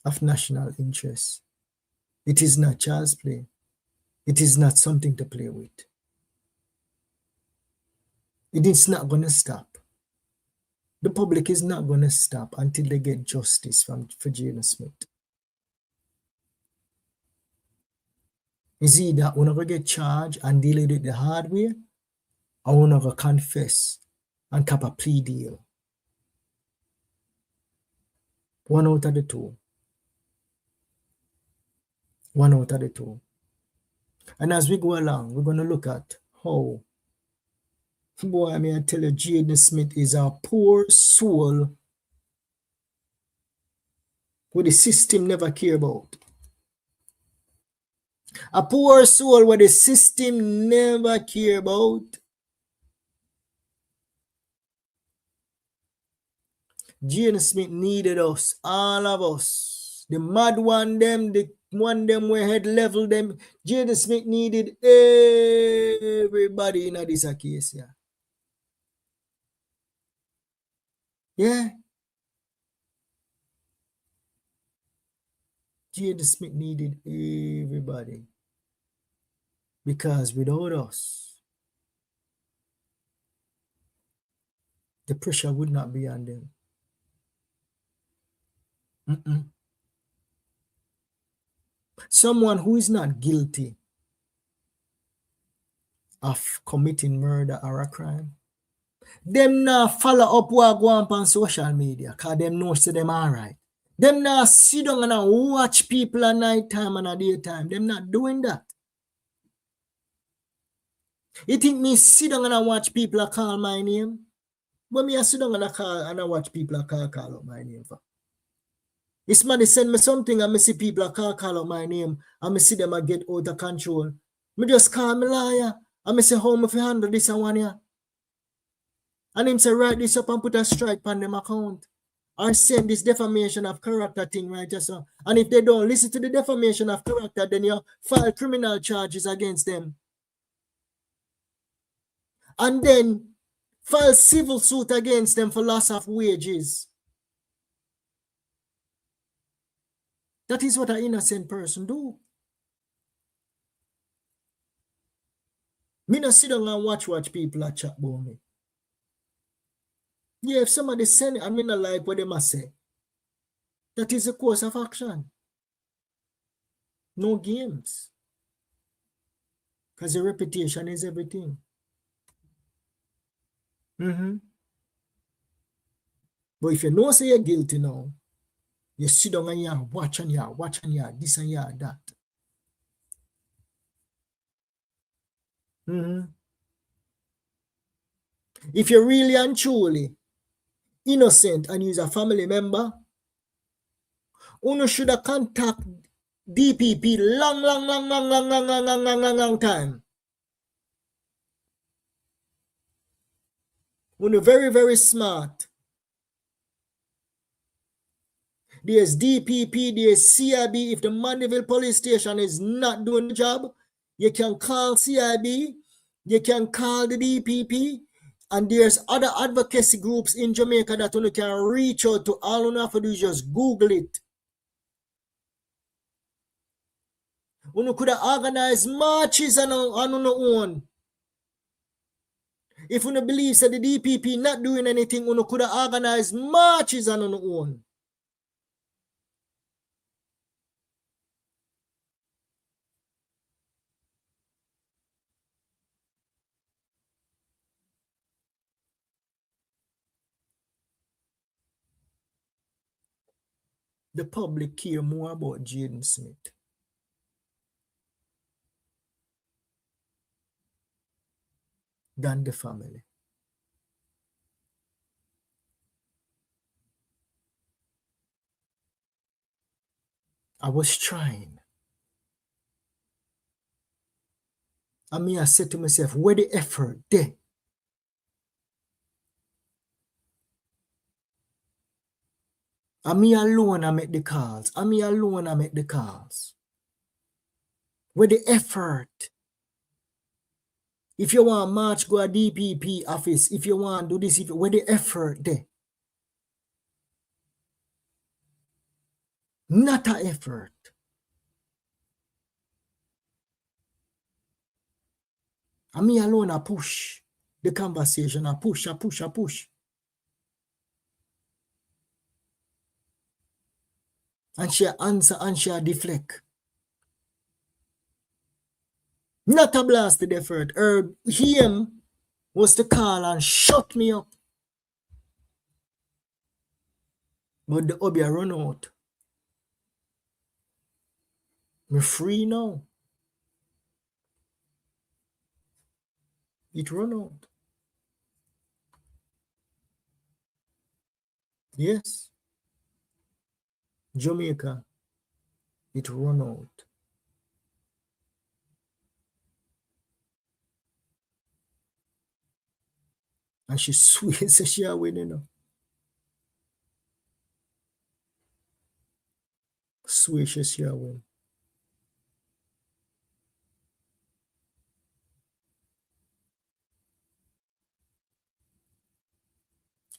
of national interest. It is not child's play. It is not something to play with. It is not going to stop. The public is not going to stop until they get justice for Jada Smith. Is either we're not going to get charged and deal with it the hard way, or we're not going to confess and cap a plea deal. One out of the two. One out of the two. And as we go along, we're going to look at how, boy, I mean, I tell you, Jada Smith is a poor soul who the system never care about. A poor soul where the system never care about. Jada Smith needed us, all of us. The mad one them, the one them where head level them. Jada Smith needed everybody in this case, yeah. Yeah. Jada Smith needed everybody. Because without us, the pressure would not be on them. Someone who is not guilty of committing murder or a crime, them not follow up what go on social media, because them know say them alright. Them not sit down and watch people at night time and at daytime. Them not doing that. You think me sit down and watch people call my name? But me I sit down and call and I watch people call out my name for. This man send me something and I see people call out my name and I see them get out of control. Me just call me liar and I say how me handle this and one here. And him say write this up and put a strike on them account. Or send this defamation of character thing right here. So. And if they don't listen to the defamation of character, then you file criminal charges against them. And then file civil suit against them for loss of wages. That is what an innocent person do. Me not sit down and watch people a chat about me. Yeah, if somebody send it, I mean, I like what they must say. That is a course of action. No games. Because your reputation is everything. But if you know say you're guilty now, you sit down and you watch and this and you that. If you're really and truly innocent and you're a family member, you should have contact DPP long time. When you're very, very smart. There's DPP, there's CIB. If the Mandeville police station is not doing the job, you can call CIB, you can call the DPP, and there's other advocacy groups in Jamaica that you can reach out to. All you have to do is just Google it. You could have organized marches on your own. If you believe that the DPP not doing anything, you could have organized marches on your own. The public care more about Jada Smith than the family. I was trying. And me, I said to myself, where the effort there? And me alone, I make the calls. And me alone, I make the calls. Where the effort? If you want march, go a DPP office. If you want do this, where the effort there? Not an effort. And me alone, I push the conversation. I push. And she answer and she deflect. Not a blasted effort. Him was to call and shut me up. But the obia run out. I'm free now. It run out. Yes. Jamaica. It run out. And she swears she are winning now. Swears she are winning.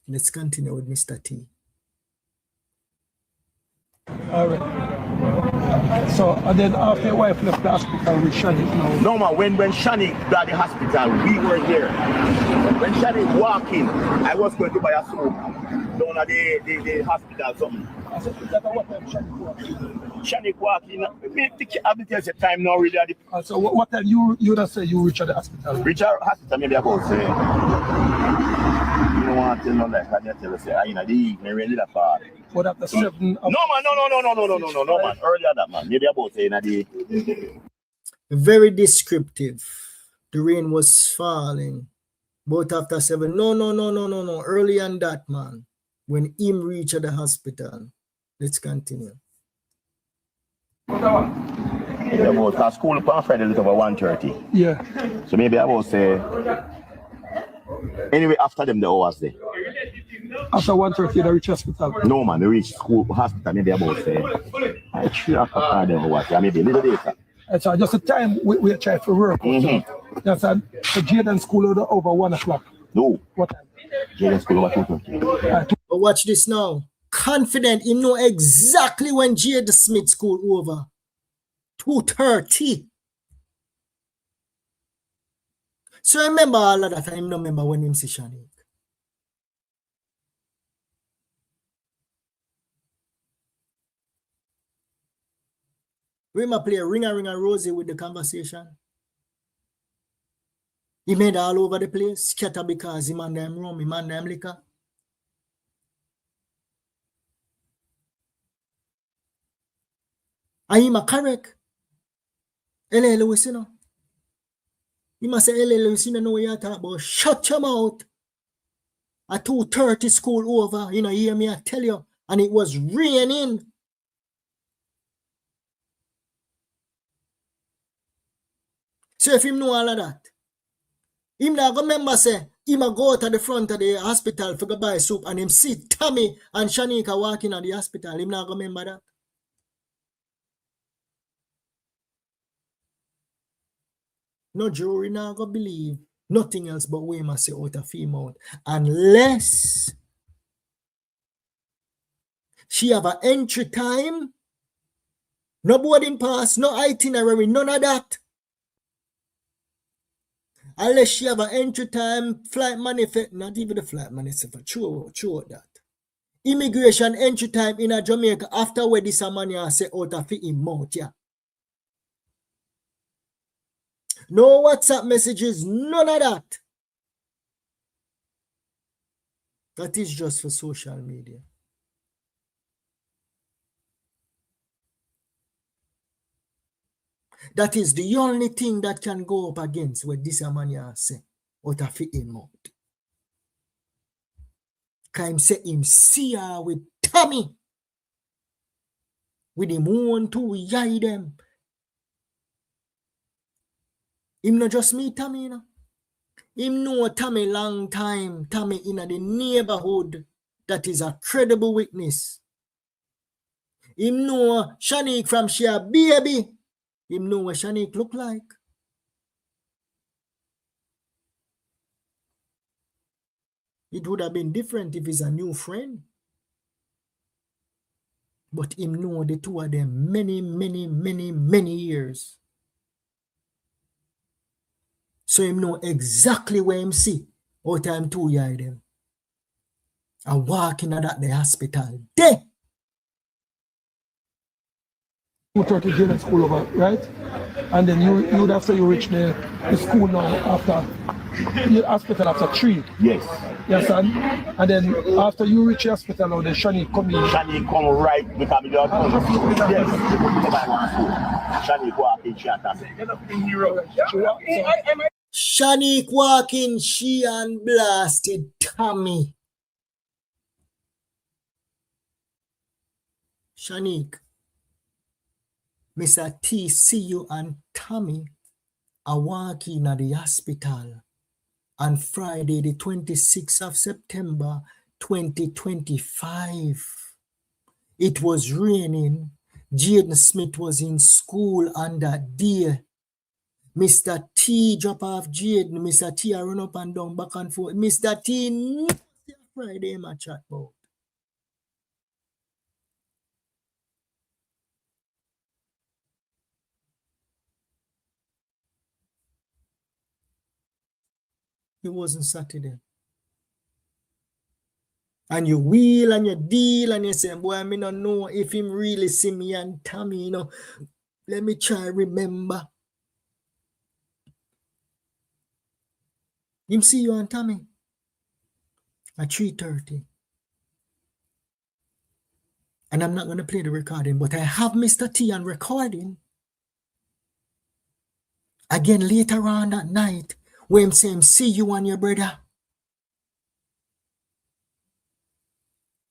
Let's continue with Mr. T. All right. So, and then after your wife left the hospital with Shaneque now? No, man, when Shaneque got the hospital, we were here. When Shaneque walked in, I was going to buy a smoke down at the hospital something. I said, what time Shaneque walked in? Shaneque walked in, I will tell you time now really. So what time you would say you reach at the hospital? Reach our hospital maybe about say, you don't want to tell no like I just tell you say, in the evening, really that far. But after 7? No man, no man, earlier that man, maybe about say in the Very descriptive. The rain was falling. But after 7, no, early on that man. When him reached the hospital. Let's continue. Yeah, about school on Friday a little over 1:30. Yeah. So maybe I will say anyway after them the hours there. After 1:30 they reach hospital? No man, they reach hospital maybe about say 3 after them hours, maybe a little later. So just the time we try to work. That's so Jaden school over 1 o'clock. No. What time? Jaden school over 2:30. But watch this now. Confident, him know exactly when Jaden Smith school over. 2:30. So I remember all of that. I don't remember when him see Shaneque. Remember play Ring a Rosie with the conversation? He made all over the place, scatter because he man them rum, he man them liquor. And he ma correct. L.A. Lewis, you know. He must say L.A. Lewis, you know what you're talking about. Shut your mouth. At 2:30 school over, you know, hear me, I tell you. And it was raining. So if him know all of that, him not go remember say, he ma go to the front of the hospital for go buy soup and him see Tommy and Shaneque walking at the hospital. Him not go remember that. No jury not go believe nothing else but we must say out of him out. Unless she have an entry time, no boarding pass, no itinerary, none of that. Unless she have an entry time, flight manifest, not even the flight manifest, true that. Immigration entry time in a Jamaica after where this man say out of him mouth, yeah. No WhatsApp messages, none of that. That is just for social media. That is the only thing that can go up against what this man say out of him mouth. Can him say him see her with Tommy. with him own two yai them. Him not just me Tommy, you know. Him know Tommy long time. Tommy in the neighborhood. That is a credible witness. Him know Shaneque from she a baby. Him know what Shaneque look like. It would have been different if he's a new friend. But him know the two of them many years. So him know exactly where him see out time two year them. And walking at the hospital. There. 2:30 jail and school over, right? And then you would have to reach the school now after the hospital after 3. Yes. Yes, and then after you reach the hospital now, then Shaneque come in. Shaneque come right because we don't come. Yes. Shaneque walk in, she attack. Shaneque walking, she and blasted Tommy. Shaneque, Mr. T see you and Tommy are walking at the hospital on Friday, the 26th of September, 2025. It was raining. Jaden Smith was in school on that day. Mr. T drop off Jaden. Mr. T run up and down, back and forth. Mr. T, no Friday, my chat about. It wasn't Saturday. And you wheel and you deal and you say, boy, I don't know if him really see me and Tommy, you know. Let me try remember. Him see you and Tommy at 3:30. And I'm not going to play the recording, but I have Mr. T on recording. Again, later on that night, when him say him see you and your brother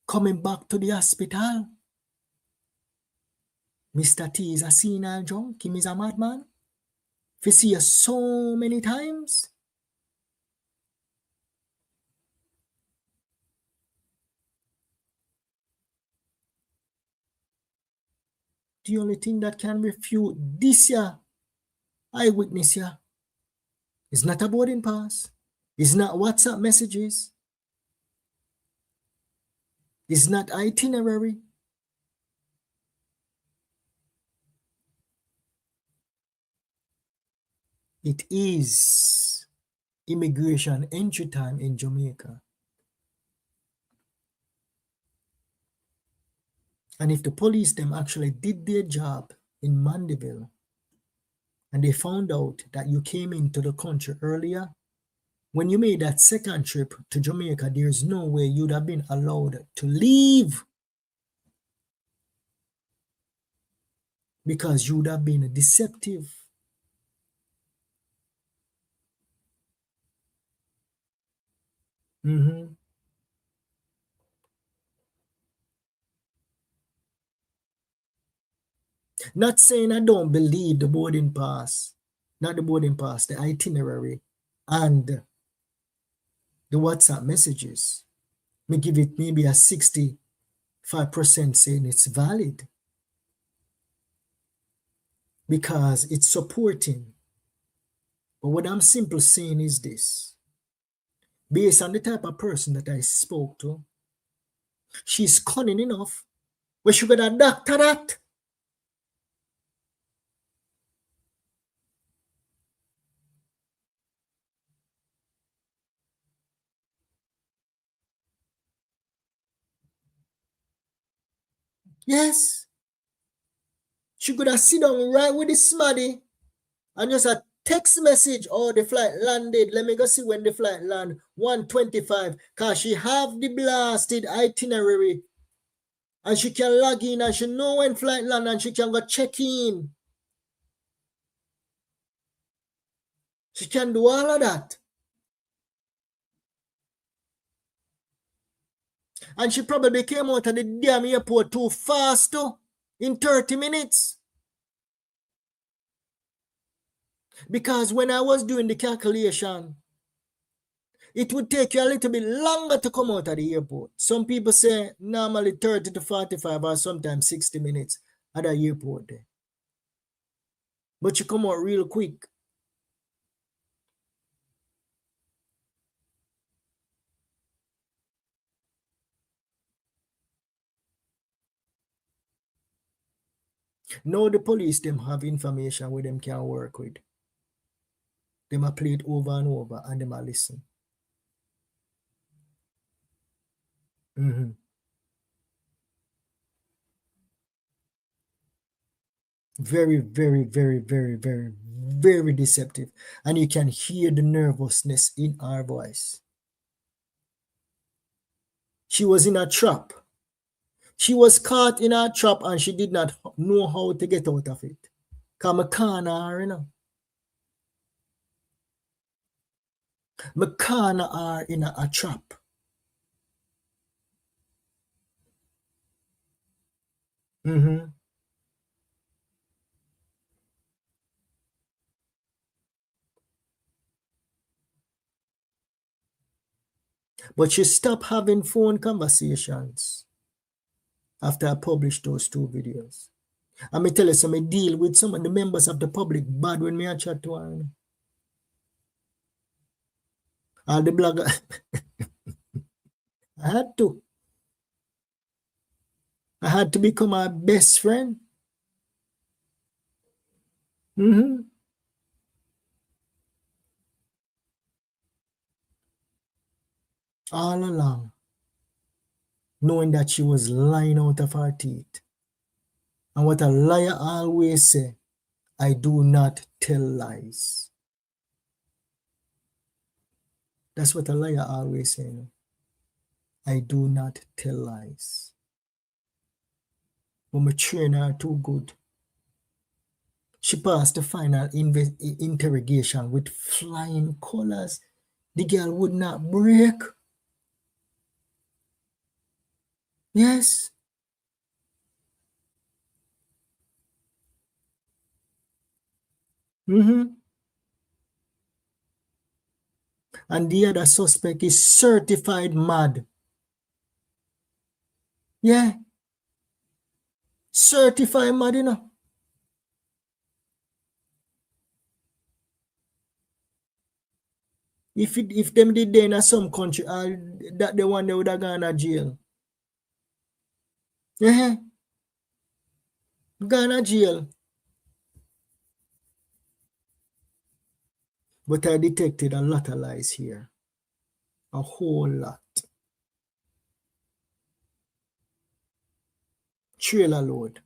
coming back to the hospital. Mr. T is a senile drunk. Him is a madman. If you see you so many times. The only thing that can refute this year, eyewitness here, is not a boarding pass. It's not WhatsApp messages. It's not itinerary. It is immigration entry time in Jamaica. And if the police them actually did their job in Mandeville and they found out that you came into the country earlier, when you made that second trip to Jamaica, there's no way you'd have been allowed to leave because you would have been deceptive. Not saying I don't believe the boarding pass, not the boarding pass, the itinerary and the WhatsApp messages. Me give it maybe a 65% saying it's valid because it's supporting. But what I'm simply saying is this. Based on the type of person that I spoke to, she's cunning enough where she got a doctor that. Yes. She could have sit down right with the smaddy and just a text message, oh, the flight landed. Let me go see when the flight land. 1:25. Because she have the blasted itinerary. And she can log in and she know when flight land and she can go check in. She can do all of that. And she probably came out of the damn airport too fast too. in 30 minutes. Because when I was doing the calculation, it would take you a little bit longer to come out of the airport. Some people say normally 30 to 45 or sometimes 60 minutes at the airport there. But you come out real quick. Now the police them have information where them can work with. Them a play it over and over and them a listen. Very, very, very, very, very, very deceptive. And you can hear the nervousness in her voice. She was in a trap. She was caught in a trap and she did not know how to get out of it. Because I can't her, you know. I can't her in a trap. But she stopped having phone conversations after I published those 2 videos. And me tell you, so I deal with some of the members of the public bad when I chat to her. All the blogger. I had to become her best friend. All along, knowing that she was lying out of her teeth. And what a liar always say, I do not tell lies. That's what a liar always say. I do not tell lies. But my trainer too good. She passed the final interrogation with flying colors. The girl would not break. Yes. And the other suspect is certified mad. Yeah. Certified mad, you know. If them did there in some country, that the one they would have gone to jail. Yeah. Gone to jail. But I detected a lot of lies here. A whole lot. Trailer load.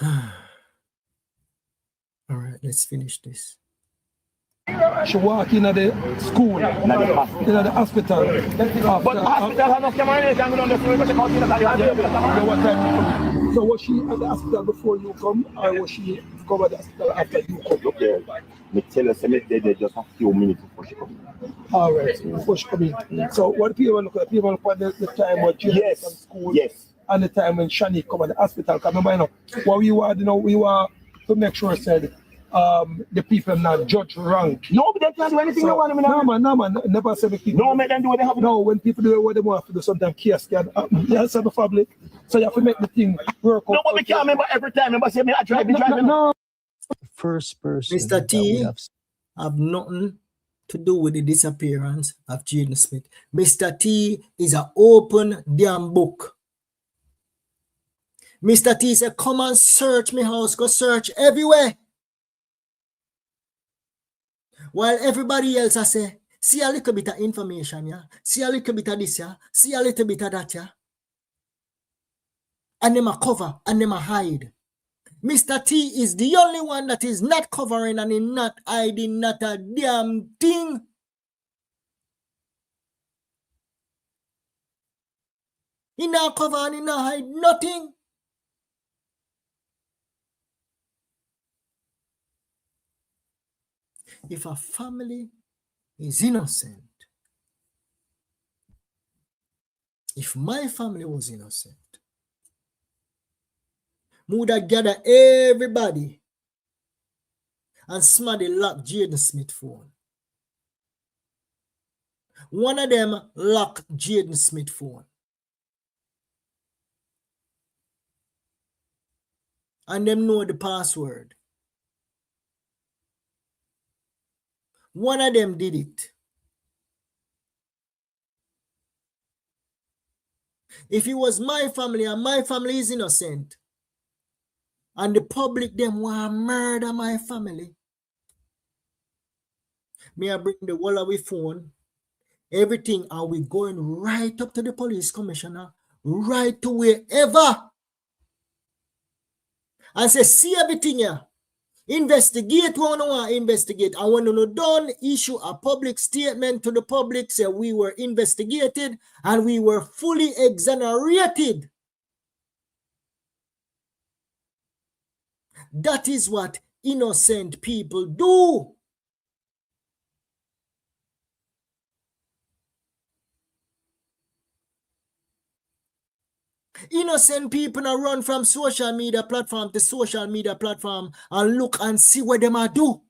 All right, let's finish this. She walk in at the school, in the hospital. But hospital have no camera, you can go down the street, but you can't see the guy. So was she at the hospital before you come, or was she come at the hospital after you come? Okay, me tell you, they just a few minutes before she come. All right, before she come in. So what people look at? People look at the time when she was from school, and the time when Shaneque come at the hospital. Because remember, you know, what we were, we were to make sure said the people not judge wrong. No, but they can't do anything. So, no man, never say the people. No, make them do what they have to do. No, when people do what they want to do, sometimes chaos can happen. Yes, the family. So you have to make the thing work out. No, but we can't remember every time. Remember, say me, I drive. No. First person. Mr. T have nothing to do with the disappearance of Jaden Smith. Mr. T is an open damn book. Mr. T said, come and search my house, go search everywhere. While everybody else I say, see a little bit of information, yeah. See a little bit of this, yeah. See a little bit of that, yeah. And them a cover and them a hide. Mr. T is the only one that is not covering and is not hiding not a damn thing. He not cover and he not hide nothing. If a family is innocent, if my family was innocent, would have gather everybody and somebody lock Jaden Smith phone. One of them lock Jaden Smith phone. And them know the password. One of them did it. If it was my family and my family is innocent, and the public them want to murder my family, me I bring the whole of we phone, everything, and we going right up to the police commissioner, right to wherever, and say, see everything here. Investigate what we want to investigate. And when you done, issue a public statement to the public, say we were investigated and we were fully exonerated. That is what innocent people do. Innocent people now run from social media platform to social media platform and look and see what them are do.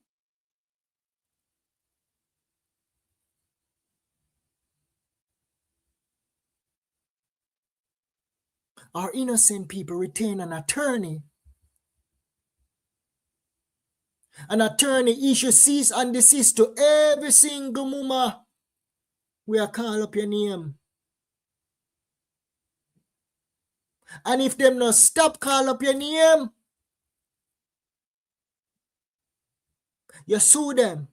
Our innocent people retain an attorney. An attorney issue cease and desist to every single mama. We are call up your name. And if them not stop call up your name, you sue them.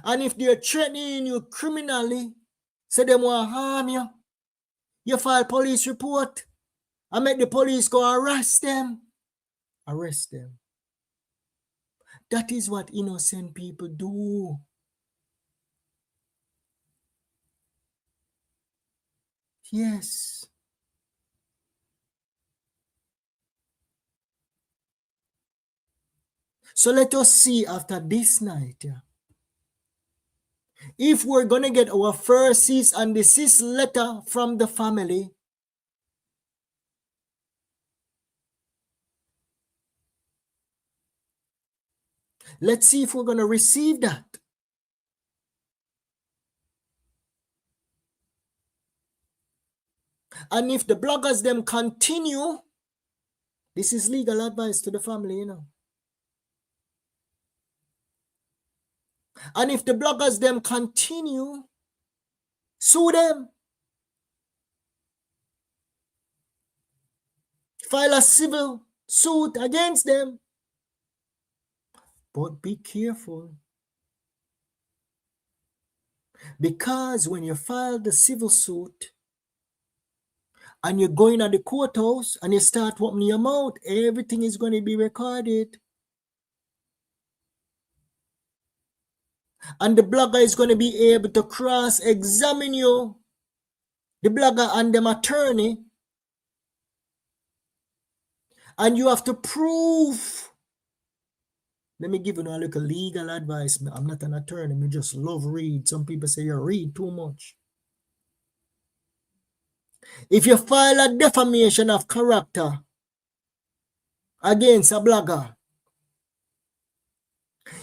And if they're threatening you criminally, say them want to harm you, you file police report and make the police go arrest them. Arrest them. That is what innocent people do. Yes. So let us see after this night, yeah, if we're going to get our first cease and desist letter from the family, let's see if we're going to receive that. And if the bloggers them continue, this is legal advice to the family, you know. And if the bloggers them continue, sue them. File a civil suit against them. But be careful. Because when you file the civil suit and you're going at the courthouse and you start opening your mouth, everything is going to be recorded. And the blogger is going to be able to cross-examine you, the blogger and them attorney. And you have to prove. Let me give you a little legal advice. I'm not an attorney. I just love read. Some people say you read too much. If you file a defamation of character against a blogger,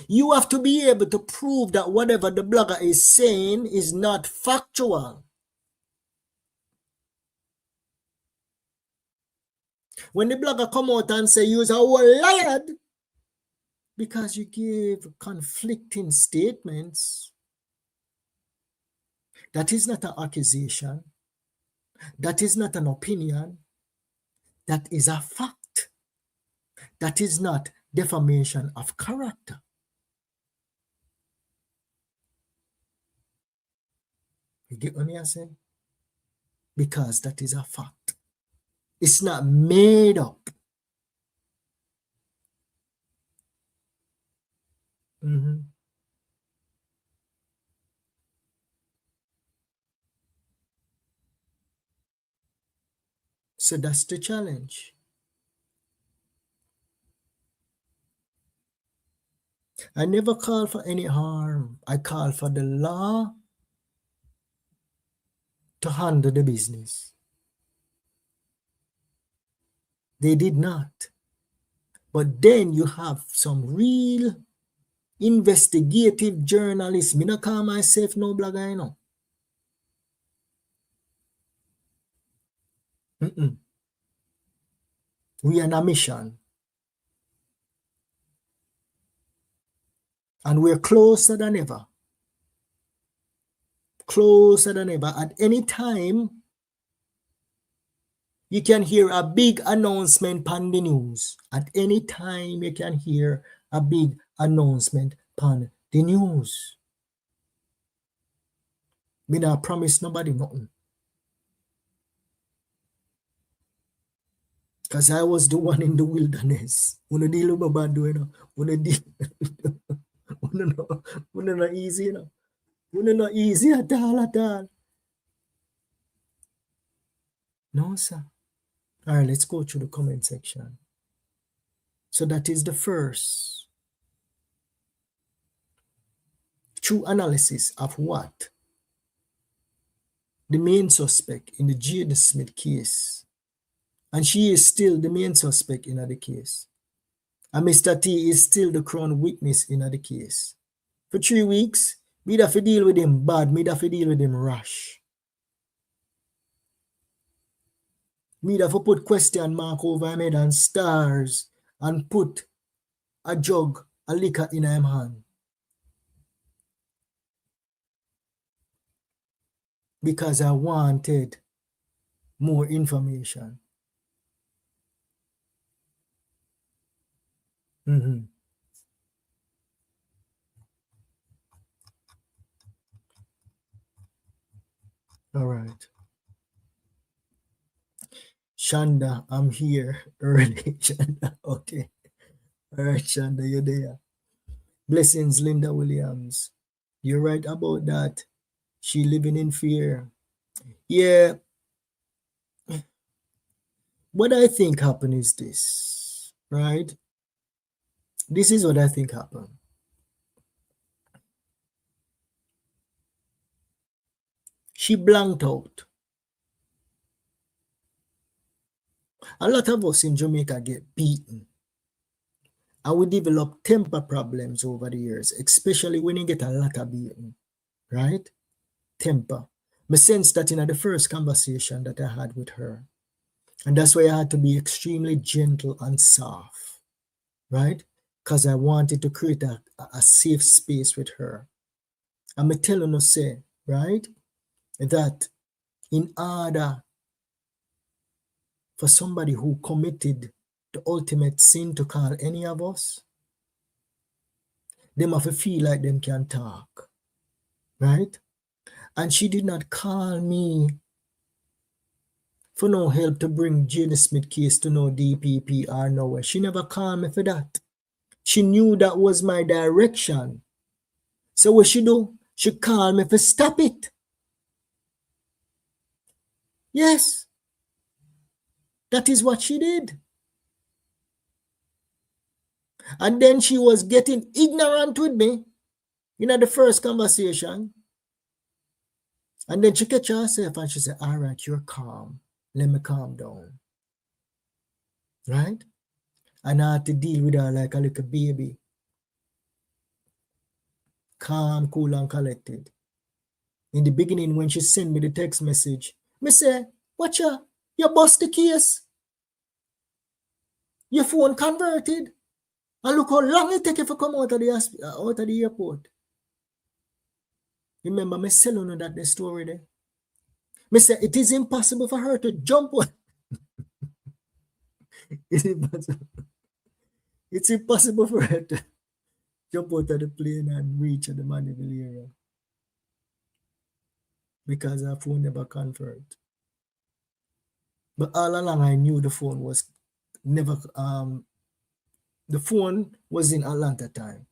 you have to be able to prove that whatever the blogger is saying is not factual. When the blogger come out and say you're a whole liar because you give conflicting statements, that is not an accusation. That is not an opinion. That is a fact. That is not defamation of character. You get what I'm saying? Because that is a fact. It's not made up. So that's the challenge. I never call for any harm. I call for the law to handle the business. They did not. But then you have some real investigative journalists. Me not call myself no blogger, you know. We are on a mission. And we're closer than ever. Closer than ever. At any time, you can hear a big announcement on the news. At any time, you can hear a big announcement on the news. Me not promise nobody nothing. Because I was the one in the wilderness. Wanna deal with my bad, you know. Wanna deal. Wanna not easy, you know. Wanna not easy at all, at all. No, sir. All right, let's go through the comment section. So that is the first true analysis of what the main suspect in the Jaden Smith case. And she is still the main suspect in the case. And Mr. T is still the crown witness in the case. For 3 weeks, me have to deal with him bad, me have to deal with him rash. Me have to put question mark over him head and stars and put a jug of liquor in him hand. Because I wanted more information. All right. Shanda, I'm here early. Shanda, okay. All right, Shanda, you're there. Blessings, Linda Williams. You're right about that. She living in fear. Yeah. What I think happened is this, right? This is what I think happened. She blanked out. A lot of us in Jamaica get beaten. And we develop temper problems over the years, especially when you get a lot of beating, right? Temper. I sense that in the first conversation that I had with her. And that's why I had to be extremely gentle and soft, right? Because I wanted to create a safe space with her. I'm telling you, right, that in order for somebody who committed the ultimate sin to call any of us, them have to feel like them can talk, right? And she did not call me for no help to bring Jaden Smith case to no DPP or nowhere. She never called me for that. She knew that was my direction. So what she do? She called me for stop it. Yes. That is what she did. And then she was getting ignorant with me in the first conversation. And then she catch herself and she said, all right, you're calm. Let me calm down. Right? And I had to deal with her like a little baby. Calm, cool, and collected. In the beginning, when she sent me the text message, me say, watch ya, you bust the case. Your phone converted. And look how long it take you to come out of the airport. Remember, me telling you that the story there. Me say, it is impossible for her to jump on. It's impossible. It's impossible for her to jump out of the plane and reach the Mandeville area. Because her phone never converted. But all along I knew the phone was never, the phone was in Atlanta time.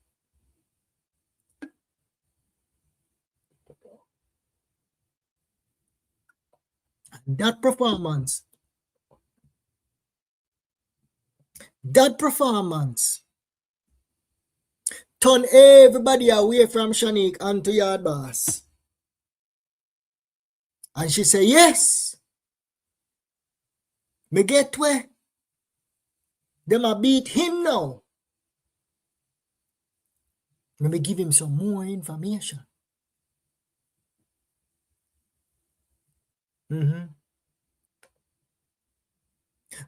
That performance turn everybody away from Shaneque and to YaadBoss. And she said, yes, me get where. Them a beat him now. Let me give him some more information.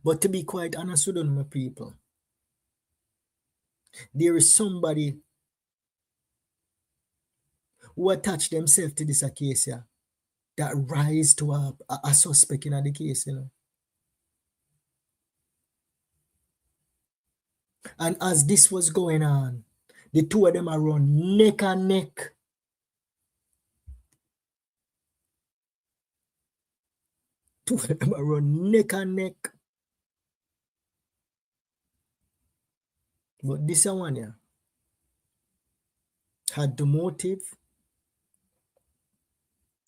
But to be quite honest with you, my people, there is somebody who attached themselves to this case here that rise to a suspect in the case, you know. And as this was going on, the two of them are run neck and neck. Two of them are run neck and neck. But this one here had the motive.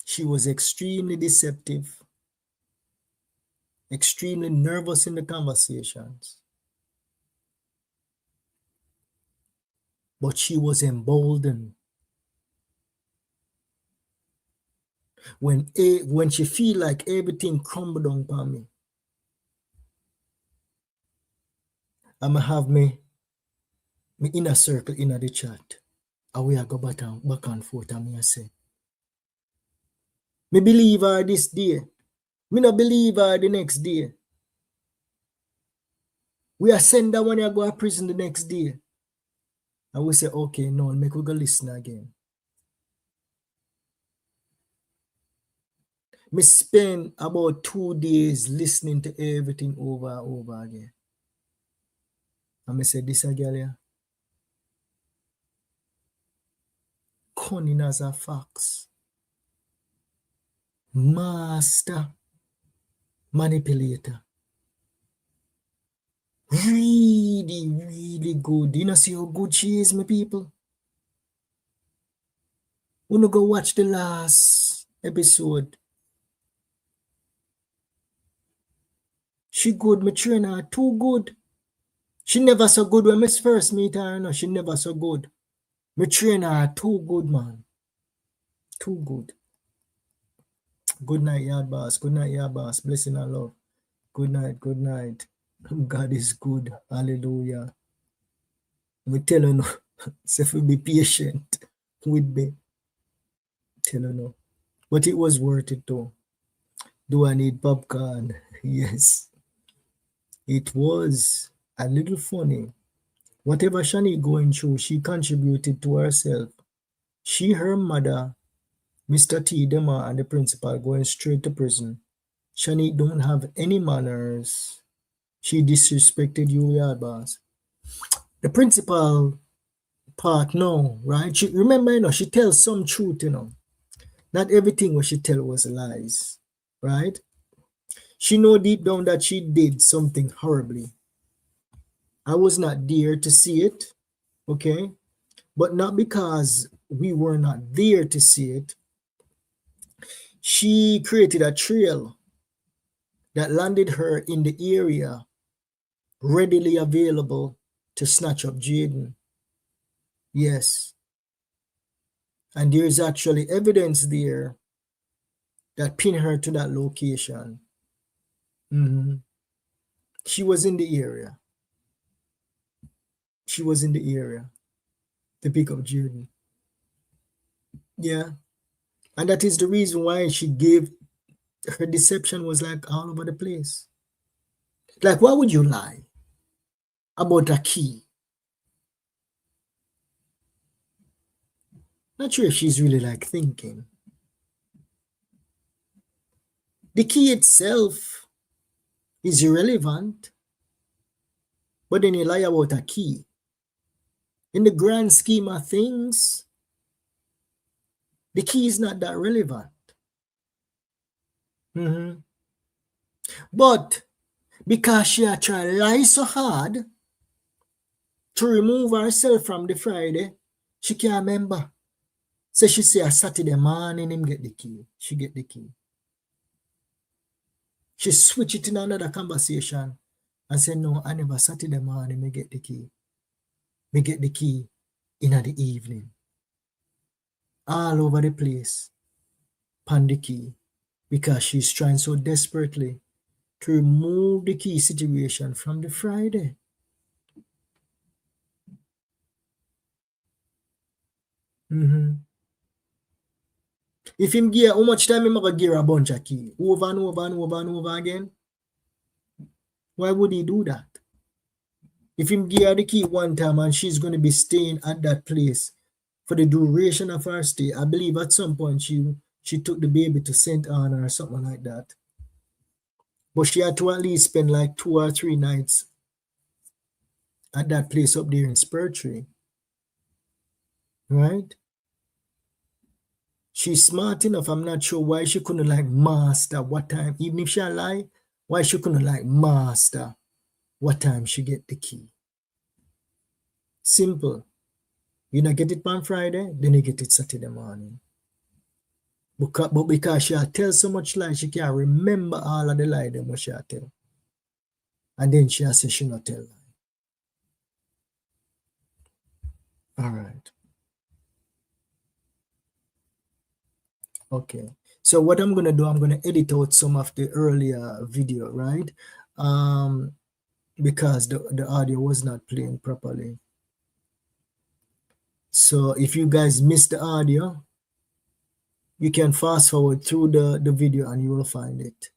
She was extremely deceptive, extremely nervous in the conversations. But she was emboldened. When she feel like everything crumbled down upon me, I'ma have me inner circle in the chat. And we are go back and forth, and me I say, me believe her this day. Me not believe her the next day. We are send that one you go to prison the next day. And we say, okay, no, make we go listen again. Me spend about 2 days listening to everything over and over again. And me say, this a girl here, cunning as a fox, master manipulator. Really, really good. You know, see how good she is, my people? We no go watch the last episode. She good, me train her too good. She never so good when me first meet her, no, she never so good. Me train her too good, man. Too good. Good night, yard boss. Good night, yard boss. Blessing and love. Good night, good night. God is good. Hallelujah. We tell you no. So if we be patient with me. Tell you no. But it was worth it though. Do I need popcorn? Yes. It was a little funny. Whatever Shaneque going through, she contributed to herself. She, her mother, Mr. T, Dema, and the principal going straight to prison. Shaneque don't have any manners. She disrespected you, yard boss. The principal part, no, right? She, remember, you know, she tells some truth, you know. Not everything what she tell was lies, right? She know deep down that she did something horribly. I was not there to see it, okay? But not because we were not there to see it. She created a trail that landed her in the area readily available to snatch up Jaden. Yes. And there is actually evidence there that pinned her to that location. She was in the area. She was in the area to pick up Jaden. Yeah. And that is the reason why she gave, her deception was like all over the place. Like, why would you lie about a key? Not sure if she's really like thinking. The key itself is irrelevant, but then you lie about a key. In the grand scheme of things, the key is not that relevant. But because she had tried to lie so hard to remove herself from the Friday, she can't remember. So she say a Saturday morning him get the key. She get the key. She switch it in another conversation and say, no, I never Saturday morning me get the key. Me get the key in the evening. All over the place. Pan the key. Because she's trying so desperately to remove the key situation from the Friday. If him gear, how much time him gonna gear a bunch of key? Over and over and over and over again? Why would he do that? If him gear the key one time and she's going to be staying at that place for the duration of her stay, I believe at some point she took the baby to St. Anna or something like that. But she had to at least spend like 2 or 3 nights at that place up there in Spurtree. Right? She's smart enough. I'm not sure why she couldn't like master what time, even if she lie, why she couldn't like master what time she get the key. Simple. You not get it on Friday, then you get it Saturday morning. But because she tell so much lies, she can't remember all of the lies them what she tell. And then she say she not tell lie. All right. Okay. So what I'm going to do, I'm going to edit out some of the earlier video, right? Because the audio was not playing properly. So if you guys missed the audio, you can fast forward through the video and you will find it.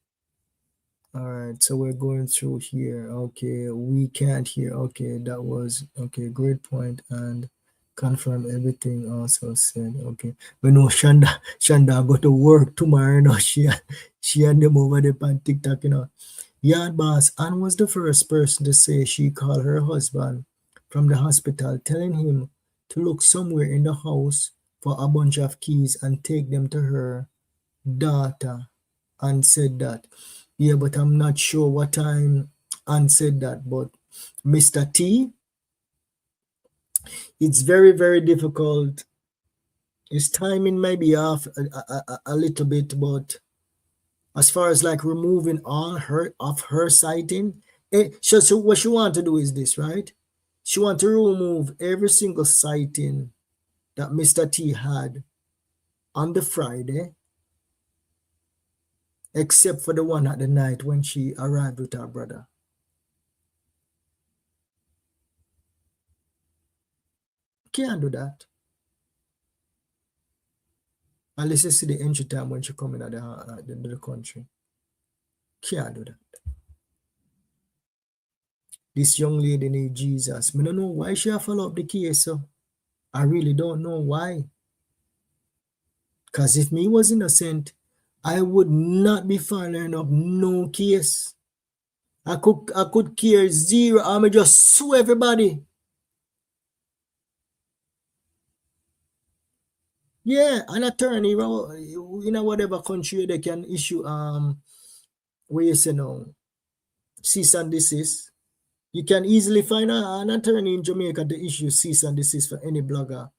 All right, so we're going through here. Okay, we can't hear. Okay, that was okay. Great point, and confirm everything also said. Okay, we know Shanda go to work tomorrow. You know, she and them over there on TikTok. You know, Yard Boss Ann was the first person to say she called her husband from the hospital, telling him to look somewhere in the house for a bunch of keys and take them to her daughter, and said that. Yeah, but I'm not sure what time Ann said that. But Mr. T, it's very, very difficult. His timing might be off a little bit, but as far as like removing all of her sighting, so what she want to do is this, right? She want to remove every single sighting that Mr. T had on the Friday, except for the one at the night when she arrived with her brother. Can't do that. Unless you see the entry time when she come in at the country. Can't do that. This young lady named Jesus. I don't know why she have follow up the case. So I really don't know why. Because if me was innocent, I would not be filing up no case. I could care zero. I may just sue everybody. Yeah, an attorney, in whatever country they can issue where you say no, cease and desist. You can easily find an attorney in Jamaica to issue cease and desist for any blogger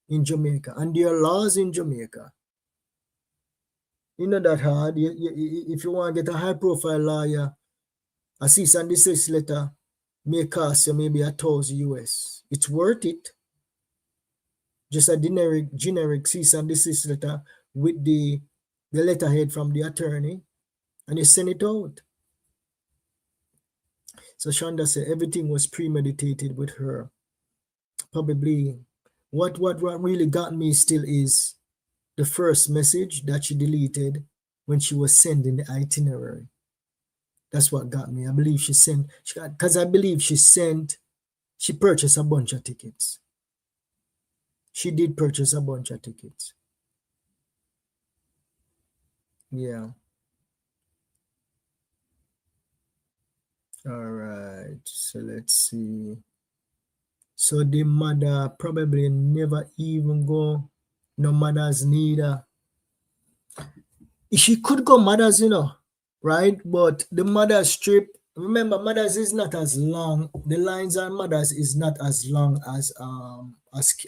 in Jamaica, and there are laws in Jamaica. You know that hard. If you want to get a high-profile lawyer, a cease and desist letter may cost you maybe $1,000 US. It's worth it. Just a generic cease and desist letter with the letterhead from the attorney, and you send it out. So Shonda said everything was premeditated with her. Probably what really got me still is the first message that she deleted when she was sending the itinerary. That's what got me. I believe she purchased a bunch of tickets. She did purchase a bunch of tickets. Yeah. All right. So let's see. So the mother probably never even go. No mothers neither. She could go mothers, right? But the mother's trip, remember, mothers is not as long. The lines on mothers is not as long as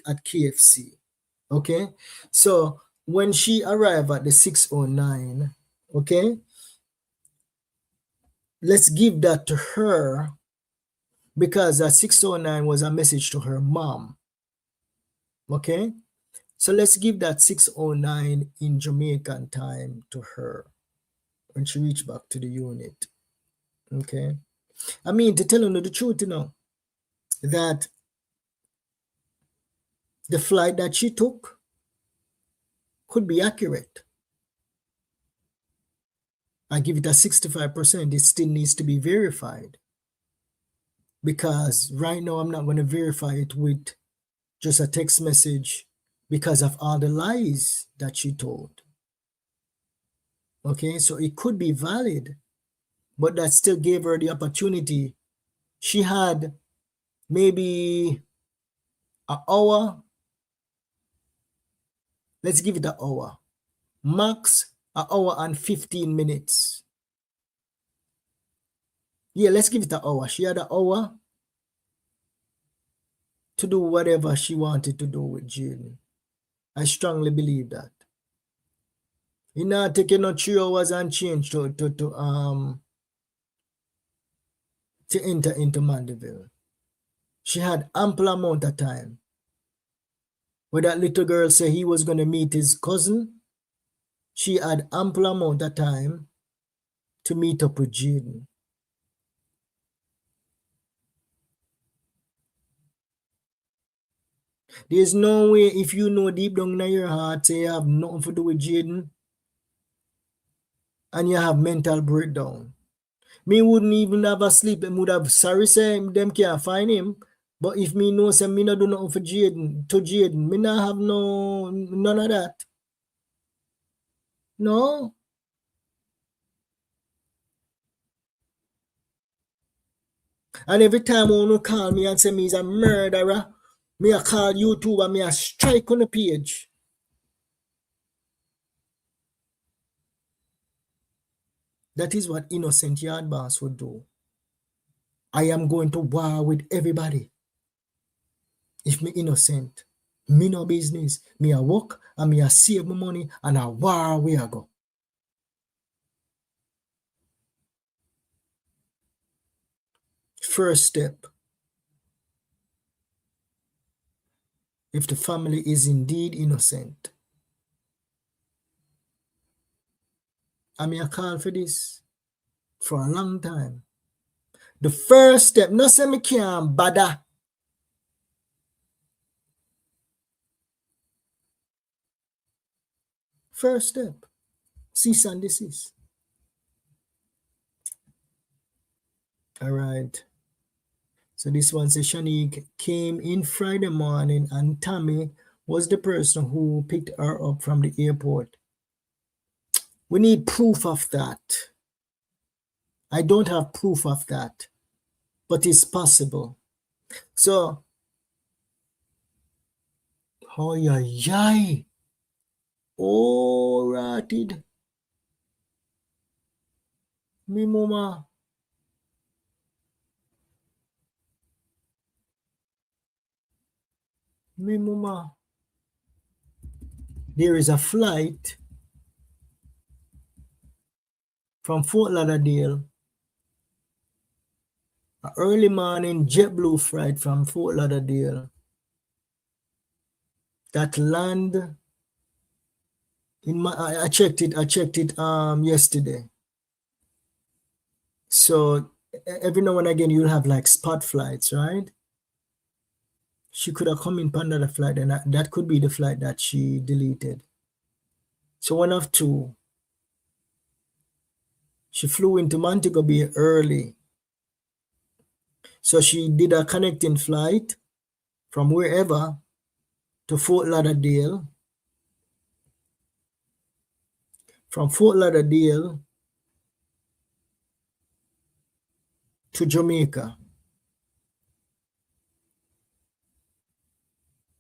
at KFC. Okay, so when she arrived at the 609, okay, let's give that to her, because that 609 was a message to her mom. Okay, so let's give that 609 in Jamaican time to her when she reached back to the unit. Okay, I mean, to tell you the truth, that the flight that she took could be accurate. I give it a 65%. It still needs to be verified. Because right now I'm not going to verify it with just a text message because of all the lies that she told. Okay, so it could be valid, but that still gave her the opportunity. She had maybe an hour. Let's give it an hour. Max an hour and 15 minutes. Yeah, let's give it an hour. She had an hour to do whatever she wanted to do with Jaden. I strongly believe that. It not taking no 3 hours and change to enter into Mandeville. She had ample amount of time. When that little girl said he was going to meet his cousin, she had ample amount of time to meet up with Jaden. There's no way, if you know deep down in your heart, say you have nothing to do with Jaden and you have mental breakdown. Me wouldn't even have a sleep. I would have sorry say them can't find him. But if me know say me not do nothing for Jaden, me not have none of that. No. And every time one call me and say me is a murderer, me a call YouTube and me a strike on the page. That is what innocent yard boss would do. I am going to war with everybody. If me innocent, me no business. Me a work and me a save my money and a war where I go. First step. If the family is indeed innocent. I may call for this for a long time. The first step, not say me can't bother. First step, cease and desist. All right. So this one says Shaneque came in Friday morning and Tammy was the person who picked her up from the airport. We need proof of that. I don't have proof of that, but it's possible. So, oh yeah. Oh, ratted. Me mama. Me mama. There is a flight from Fort Lauderdale, an early morning JetBlue flight from Fort Lauderdale that land in my, I checked it yesterday. So every now and again you'll have like spot flights, right? She could have come in under the flight and that could be the flight that she deleted. So one of two. She flew into Montego Bay early. So she did a connecting flight from wherever to Fort Lauderdale. From Fort Lauderdale to Jamaica.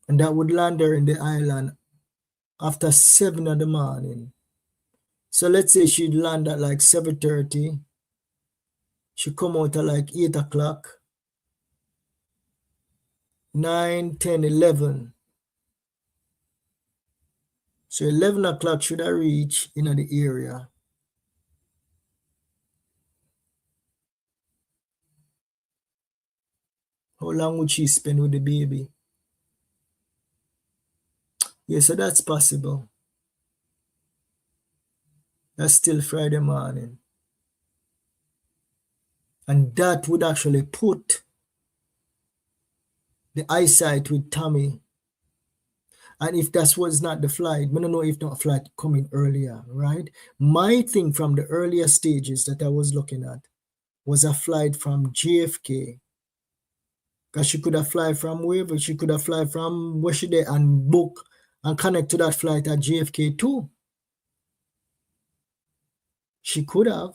And that would land her in the island after 7 in the morning. So let's say she'd land at like 7:30. She come out at like 8 o'clock. 9, 10, 11. So 11 o'clock should I reach in the area. How long would she spend with the baby? Yeah, so that's possible. That's still Friday morning. And that would actually put the eyesight with Tommy And if that was not the flight, I don't know if not flight coming earlier, right? My thing from the earlier stages that I was looking at was a flight from JFK. Because she could have fly from wherever, she could have fly from where she there and book and connect to that flight at JFK too. She could have.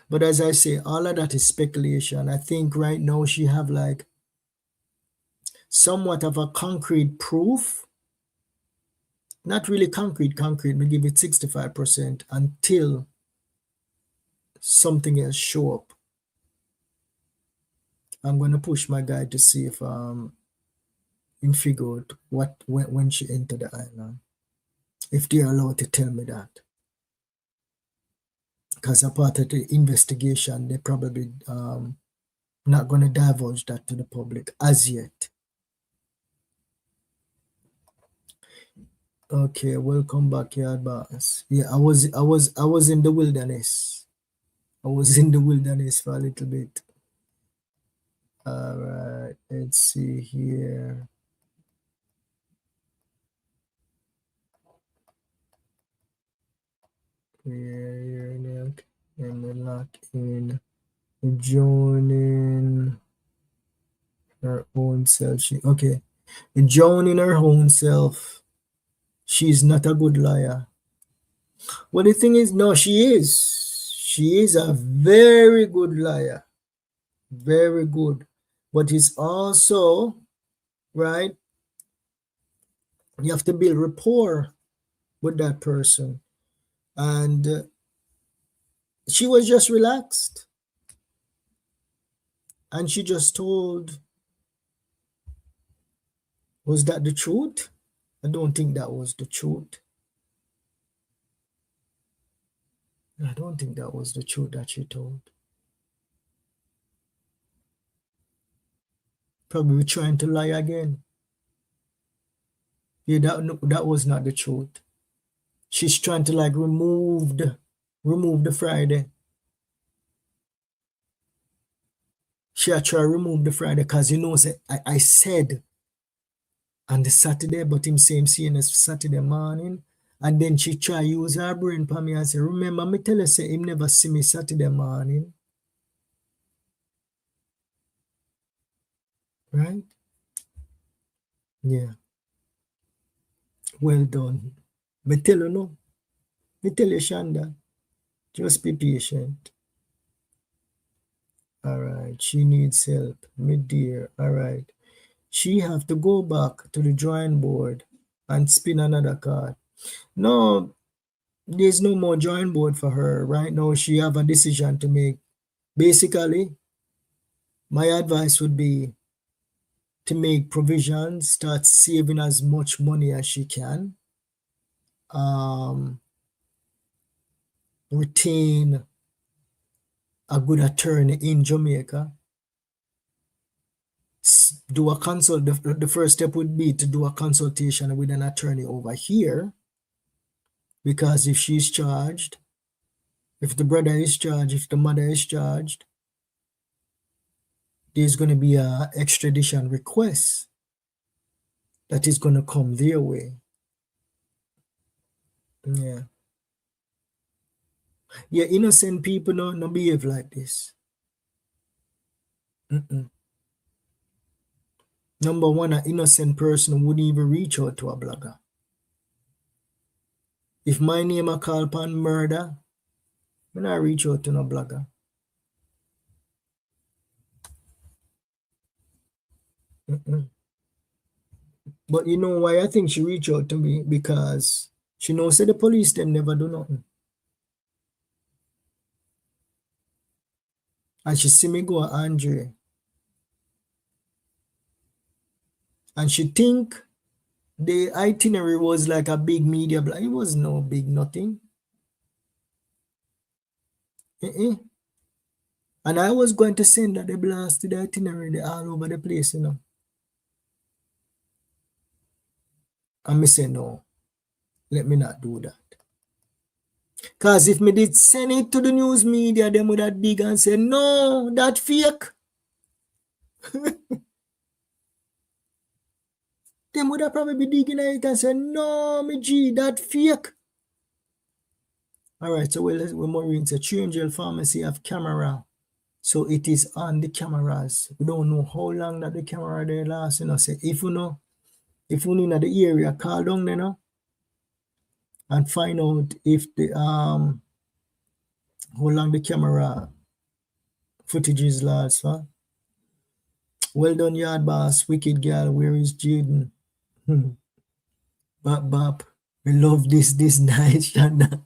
But as I say, all of that is speculation. I think right now she have like somewhat of a concrete proof. Not really concrete, we give it 65% until something else show up. I'm going to push my guy to see if in figure out when she entered the island. If they're allowed to tell me that. Because a part of the investigation, they're probably not going to divulge that to the public as yet. Okay, welcome back, YaadBoss. Yeah, I was in the wilderness. I was in the wilderness for a little bit. All right, let's see here. Yeah, and then lock in, joining her own self. Okay, joining her own self. She's not a good liar. Well, the thing is, no, she is. She is a very good liar. Very good. But it's also, right, you have to build rapport with that person. And she was just relaxed. And she just told, was that the truth? I don't think that was the truth. I don't think that was the truth that she told. Probably trying to lie again. Yeah, that was not the truth. She's trying to like remove the Friday. She had tried to remove the Friday because I said on the Saturday, but him same seeing us Saturday morning. And then she try use her brain for me and say, remember me tell her say him never see me Saturday morning. Right? Yeah. Well done. Me tell you no. Me tell you, Shanda. Just be patient. All right. She needs help. Me dear. All right. She have to go back to the drawing board and spin another card. No, there's no more drawing board for her. Right now, she have a decision to make. Basically, my advice would be to make provisions, start saving as much money as she can. Retain a good attorney in Jamaica. Do a consult. The first step would be to do a consultation with an attorney over here. Because if she's charged, if the brother is charged, if the mother is charged, there's going to be an extradition request that is going to come their way. Yeah. Yeah, innocent people don't behave like this. Number one, an innocent person wouldn't even reach out to a blogger. If my name I call upon murder, when I reach out to no blogger. But you know why I think she reached out to me? Because she knows that the police them never do nothing. And she see me go at Andre. And she think the itinerary was like a big media blast. It was no big nothing. And I was going to send that the blast to the itinerary all over the place, you know. And me say, no, let me not do that. Because if me did send it to the news media, them would have dig and say, no, that fake. them would have probably be digging at it and say, no, me G, that fake. All right, so when Maureen said, Trinidad Pharmacy have camera. So it is on the cameras. We don't know how long that the camera there lasts, you know. Say if you know in the area, call down there now and find out if the how long the camera footage is last, huh? Well done, Yard Boss, wicked girl. Where is Jaden? Bop. We love this night, Shanda.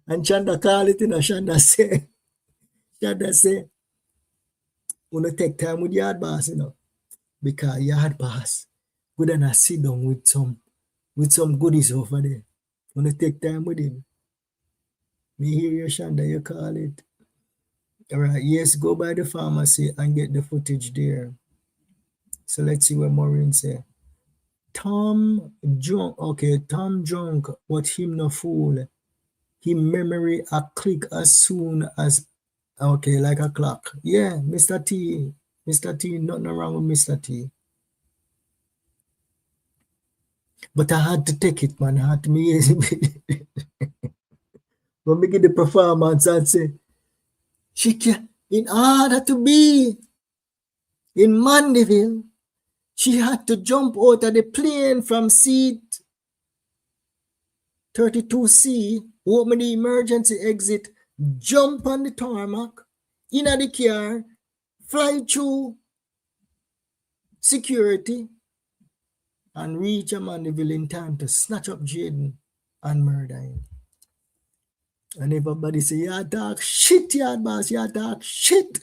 And Shanda call it, you know, Shanda say, wanna take time with Yard Boss, you know, because Yard Boss good and I sit down with some goodies over there. Wanna take time with him. Me hear you, Shanda, you call it. All right, yes, go by the pharmacy and get the footage there. So let's see what Maureen say. Tom drunk, okay, Tom drunk, but him no fool. Him memory a click as soon as, okay, like a clock. Yeah, Mr. T, nothing wrong with Mr. T. But I had to take it, man. I had to me when we get the performance and say, she can, in order to be in Mandeville, she had to jump out of the plane from seat 32C, open the emergency exit, jump on the tarmac, in the car, fly through security, and reach a Mandeville in time to snatch up Jaden and murder him. And everybody say, yeah, talk shit, Yard Boss, yeah, talk shit.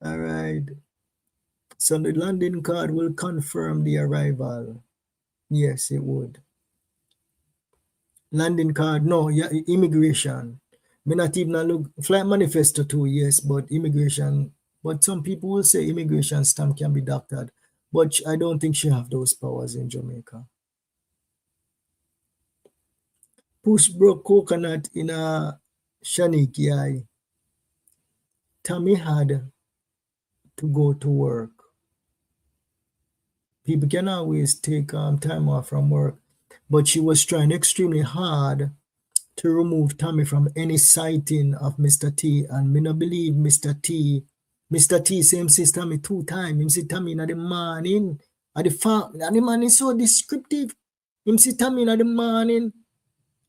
All right. So the landing card will confirm the arrival. Yes, it would. Landing card, no, yeah, immigration. May not even look, flight manifesto too, yes, but immigration. But some people will say immigration stamp can be doctored. But I don't think she have those powers in Jamaica. Push broke coconut in a Shaneque eye. Tommy had to go to work. People can always take time off from work, but she was trying extremely hard to remove Tommy from any sighting of Mr. T. And me not believe Mr. T. Mr. T same sister Tommy 2 times. Him see Tommy in the morning. At the farm, and the man is so descriptive. Him see Tommy in the morning.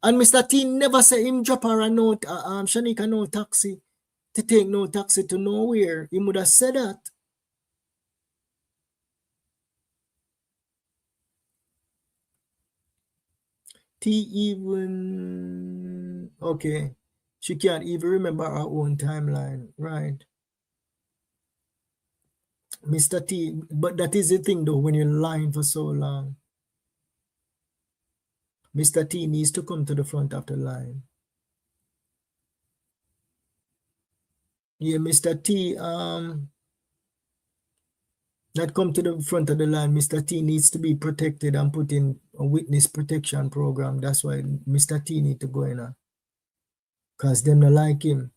And Mr. T never say him drop her a note, Shaneque no taxi, to take no taxi to nowhere. He would have said that. T even, okay, she can't even remember her own timeline, right? Mr. T, but that is the thing though, when you're lying for so long. Mr. T needs to come to the front of the line. Yeah, Mr. T, not come to the front of the line. Mr. T needs to be protected and put in a witness protection program. That's why Mr. T need to go in. Because them not like him.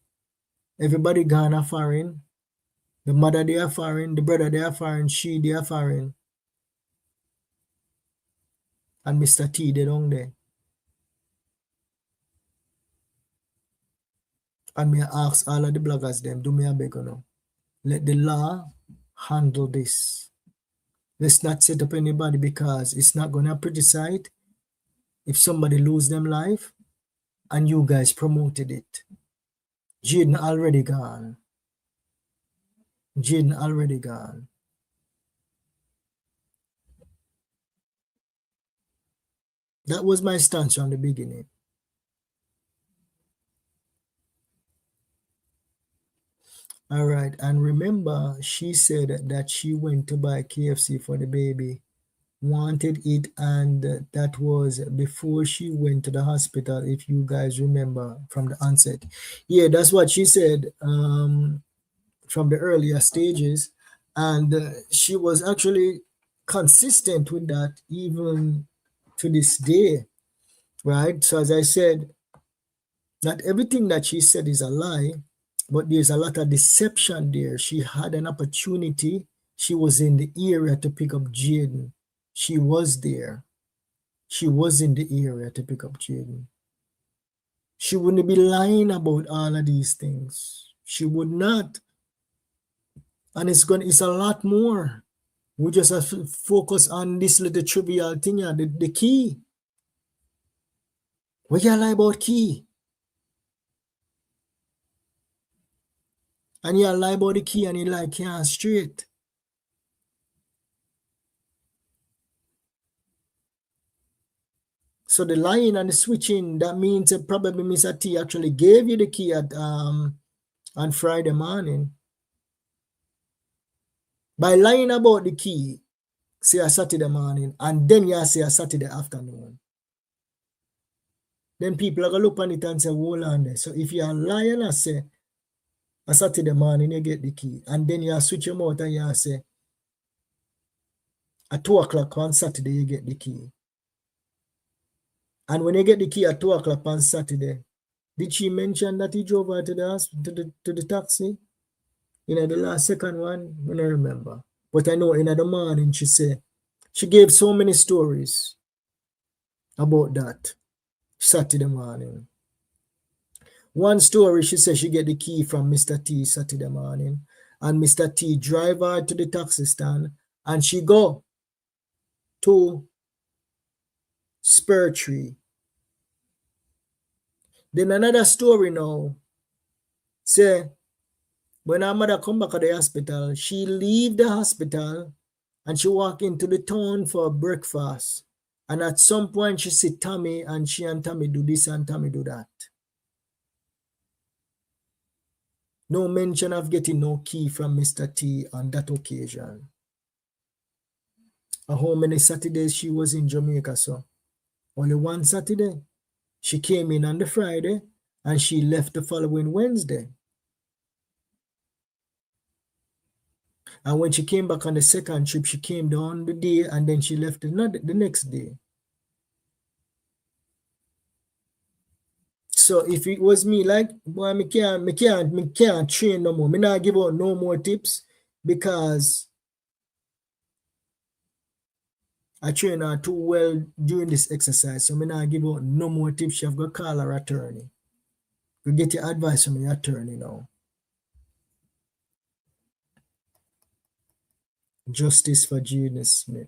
Everybody gone a foreign. The mother they are foreign, the brother they are foreign, she they are foreign. And Mr. T they don't there. And me ask all of the bloggers them, do me a beg now. Let the law handle this. Let's not set up anybody because it's not gonna pretty sight if somebody lose them life and you guys promoted it. Jaden already gone. Jaden already gone. That was my stance from the beginning. All right, and remember, she said that she went to buy KFC for the baby, wanted it, and that was before she went to the hospital, if you guys remember from the onset. Yeah, that's what she said from the earlier stages, and she was actually consistent with that even to this day, right? So as I said, not everything that she said is a lie. But there's a lot of deception there. She had an opportunity. She was in the area to pick up Jaden. She was there. She was in the area to pick up Jaden. She wouldn't be lying about all of these things. She would not. And it's a lot more. We just have to focus on this little trivial thing here, the key. What you lie about key? And you lie about the key and you lie can't straight. So the lying and the switching, that means that probably Mr. T actually gave you the key at on Friday morning. By lying about the key, say a Saturday morning, and then you say a Saturday afternoon. Then people are going to look on it and say, hold on there. So if you are lying and say a Saturday morning, you get the key, and then you switch your mouth and you say at 2 o'clock on Saturday, you get the key. And when you get the key at 2 o'clock on Saturday, did she mention that he drove her to the taxi? You know, the last second one, I don't remember. But I know in the morning she said, she gave so many stories about that Saturday morning. One story, she said she get the key from Mr. T Saturday morning, and Mr. T drive her to the taxi stand, and she go to Spur Tree. Then another story now, say, when her mother come back at the hospital, she leave the hospital and she walk into the town for breakfast. And at some point she see Tommy, and she and Tommy do this and Tommy do that. No mention of getting no key from Mr. T on that occasion. How many Saturdays she was in Jamaica, so? Only one Saturday. She came in on the Friday and she left the following Wednesday. And when she came back on the second trip, she came down the day and then she left the next day. So if it was me, like, boy, me can't train no more. Me not give out no more tips because I train her too well during this exercise. So me not give out no more tips. She have got to call her attorney. You get your advice from your attorney now. Justice for Jaden Smith.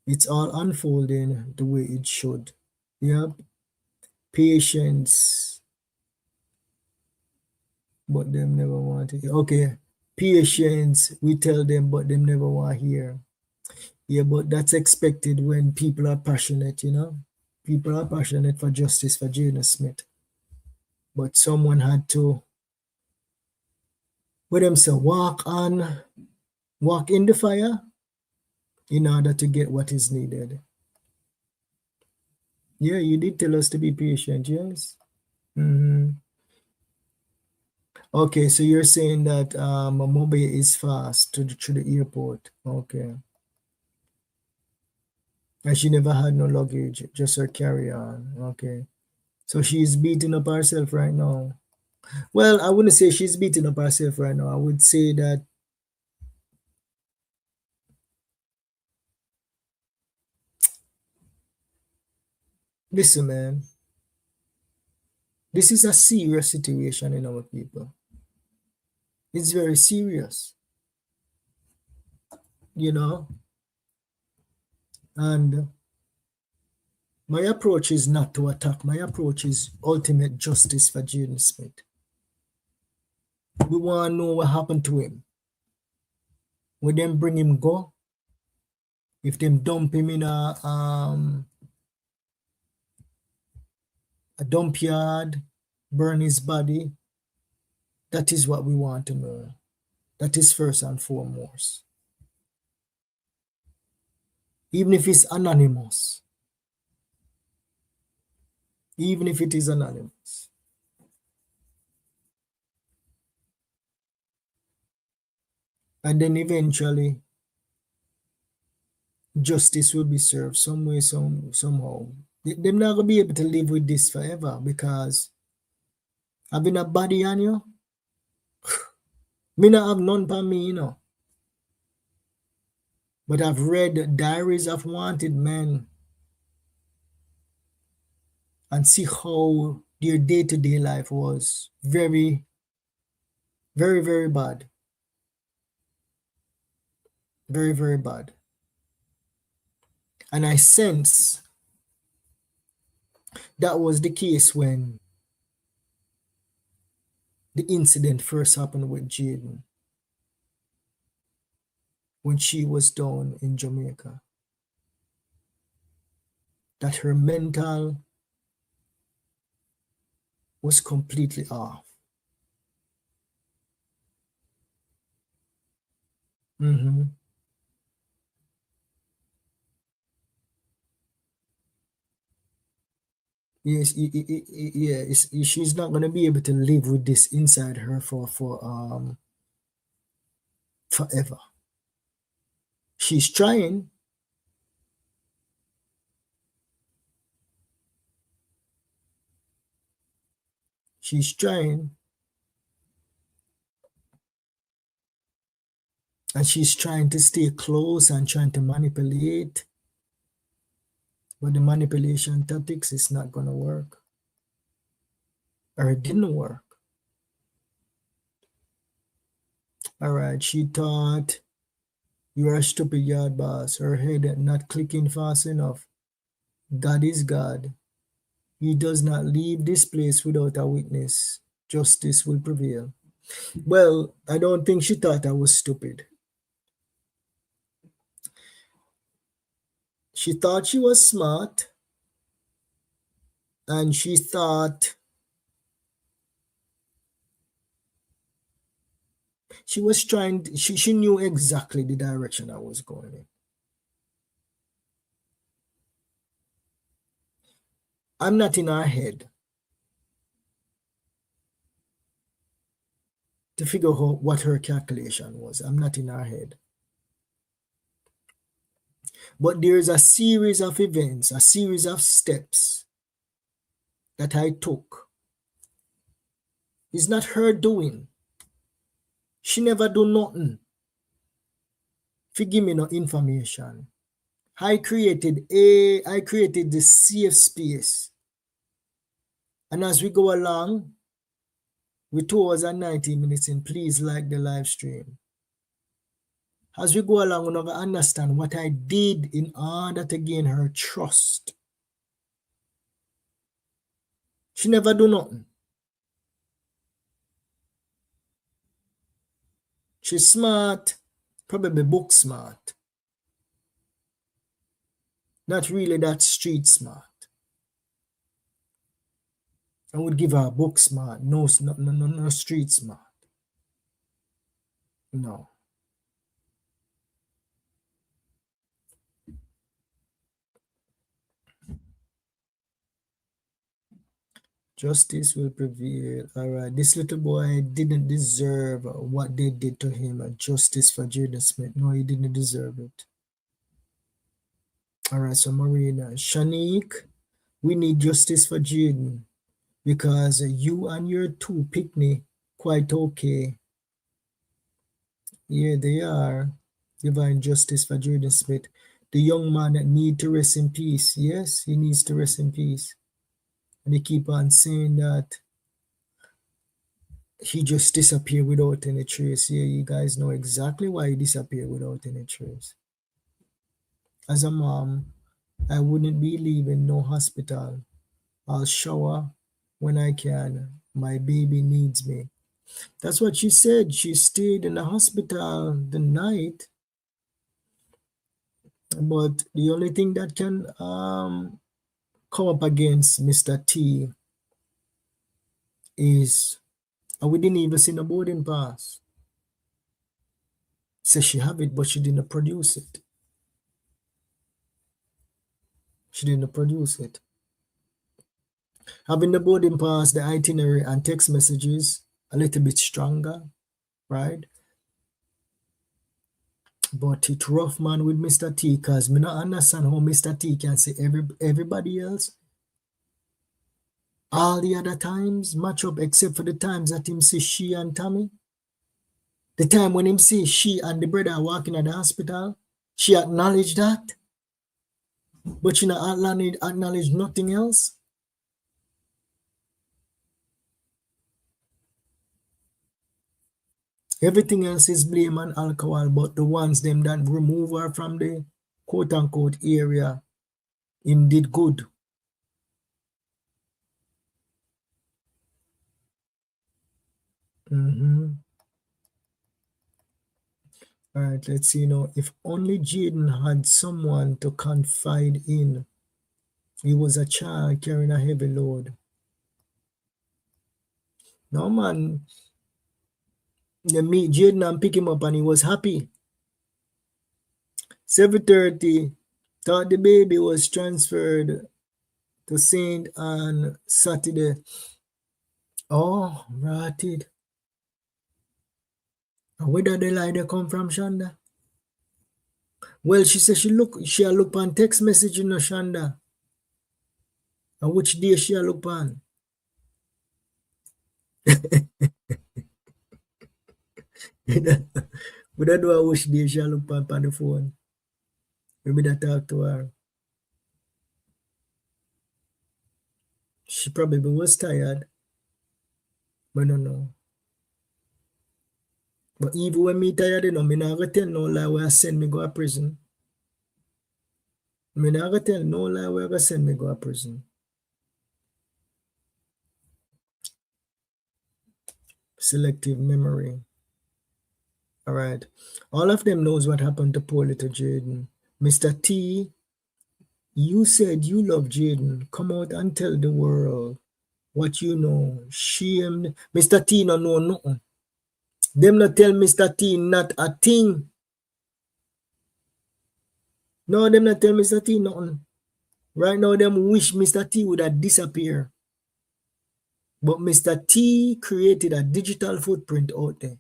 It's all unfolding the way it should. Yep. Patience. But them never want it. Okay. Patience. We tell them, but them never want to hear. Yeah, but that's expected when people are passionate, you know. People are passionate for justice for Jaden Smith. But someone had to, what them say, walk in the fire in order to get what is needed. Yeah, you did tell us to be patient, yes? Okay, so you're saying that Mobe is fast to the airport. Okay. And she never had no luggage, just her carry-on. Okay. So she's beating up herself right now. Well, I wouldn't say she's beating up herself right now. I would say that listen, man, this is a serious situation in our people. It's very serious, you know. And my approach is not to attack. My approach is ultimate justice for Jaden Smith. We want to know what happened to him. When them bring him go, if them dump him in a dump yard, burn his body, that is what we want to know. That is first and foremost. Even if it's anonymous. Even if it is anonymous. And then eventually, justice will be served some way, somehow. They're not going to be able to live with this forever because having a body on you, Me not have none for me, you know. But I've read diaries of wanted men and see how their day-to-day life was very, very, very bad. Very, very bad. And I sense that was the case when the incident first happened with Jaden, when she was down in Jamaica. That her mental was completely off. Yes, she's not gonna be able to live with this inside her for forever. She's trying. She's trying. And she's trying to stay close and trying to manipulate. But the manipulation tactics is not gonna work. Or it didn't work. All right, she thought you are a stupid yard boss. Her head not clicking fast enough. God is God. He does not leave this place without a witness. Justice will prevail. Well, I don't think she thought I was stupid. She thought she was smart. And she thought she was trying, she knew exactly the direction I was going in. I'm not in her head to figure out what her calculation was. I'm not in her head. But there's a series of events, a series of steps that I took. It's not her doing. She never do nothing. Give me no information. I created the safe space. And as we go along, we're 2 hours and 19 minutes in. Please like the live stream. As we go along, we're not going to understand what I did in order to gain her trust. She never do nothing. She's smart, probably book smart. Not really that street smart. I would give her a book smart, no street smart. No. Justice will prevail. All right, this little boy didn't deserve what they did to him. Justice for Jaden Smith. No, he didn't deserve it. All right, so Marina, Shaneque, we need justice for Jaden because you and your 2 picnic quite okay. Yeah, they are. Divine justice for Jaden Smith. The young man that need to rest in peace. Yes, he needs to rest in peace. And they keep on saying that he just disappeared without any trace. Yeah, you guys know exactly why he disappeared without any trace. As a mom, I wouldn't be leaving no hospital. I'll shower when I can. My baby needs me. That's what she said. She stayed in the hospital the night. But the only thing that can come up against Mr. T is we didn't even see the boarding pass. So she have it, but she didn't produce it. She didn't produce it. Having the boarding pass, the itinerary, and text messages a little bit stronger, right? But it's rough, man, with Mr. T, because me not understand how Mr. T can say everybody else all the other times match up except for the times that him see she and Tommy. The time when him see she and the brother are walking at the hospital, she acknowledged that, but she not acknowledge nothing else. Everything else is blame on alcohol, but the ones them that remove her from the quote unquote area, him did good. All right, let's see now. If only Jaden had someone to confide in. He was a child carrying a heavy load. No man, they meet Jaden and pick him up and he was happy. 7:30, thought the baby was transferred to Saint on Saturday. Oh, rotted. Where did the lie they come from, Shanda? Well, she said she look on text message, Shanda. And which day she look on? We don't know which day she look on the phone. Maybe that talk to her. She probably was tired. But I don't know. But even when me tired, me not gonna tell no lie where I send me go to prison. Me not gonna tell no lie where I send me go to prison. Selective memory. All right. All of them knows what happened to poor little Jaden. Mr. T, you said you love Jaden. Come out and tell the world what you know. Shamed. Mr. T no know nothing. Them not tell Mr. T not a thing. No, them not tell Mr. T nothing. Right now, them wish Mr. T would have disappeared. But Mr. T created a digital footprint out there.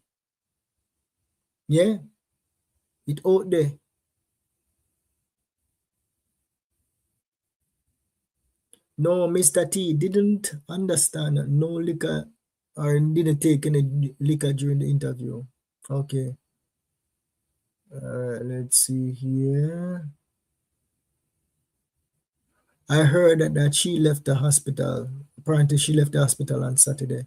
Yeah, it out there. No, Mr. T didn't understand no liquor or didn't take any liquor during the interview. Okay. Let's see here. I heard that she left the hospital. Apparently, she left the hospital on Saturday.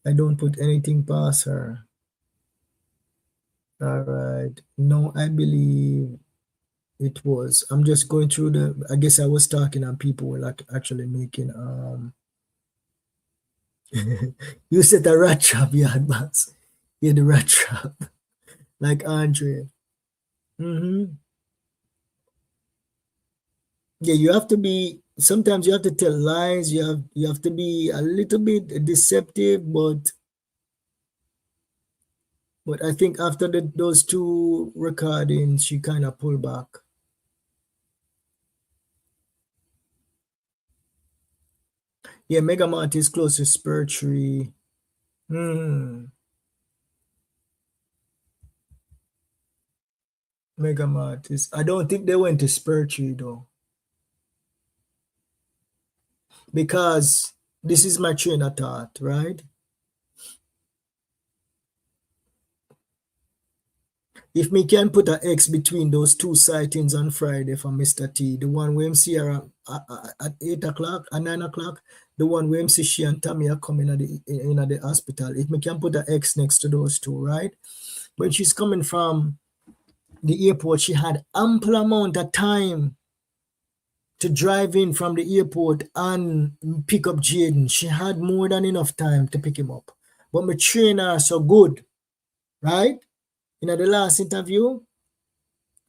I don't put anything past her. All right. No, I believe it was. I'm just going through the. I guess I was talking and people were like actually making. You said a rat trap, YaadBoss. Yeah, the rat trap, like Andre. Yeah, you have to be. Sometimes you have to tell lies. You have to be a little bit deceptive, but I think after those two recordings, she kind of pulled back. Yeah, Mega Mart is close to Spurtree. Mega Mart is. I don't think they went to Spurtree though, because this is my train of thought, right? If me can put an X between those two sightings on Friday for Mr. T, the one where MC at 8 o'clock, at 9 o'clock, the one where MC she and Tammy are coming at the hospital, if me can put an X next to those two, right? When she's coming from the airport, she had ample amount of time to drive in from the airport and pick up Jaden. She had more than enough time to pick him up. But my trainer so good, right? In the last interview,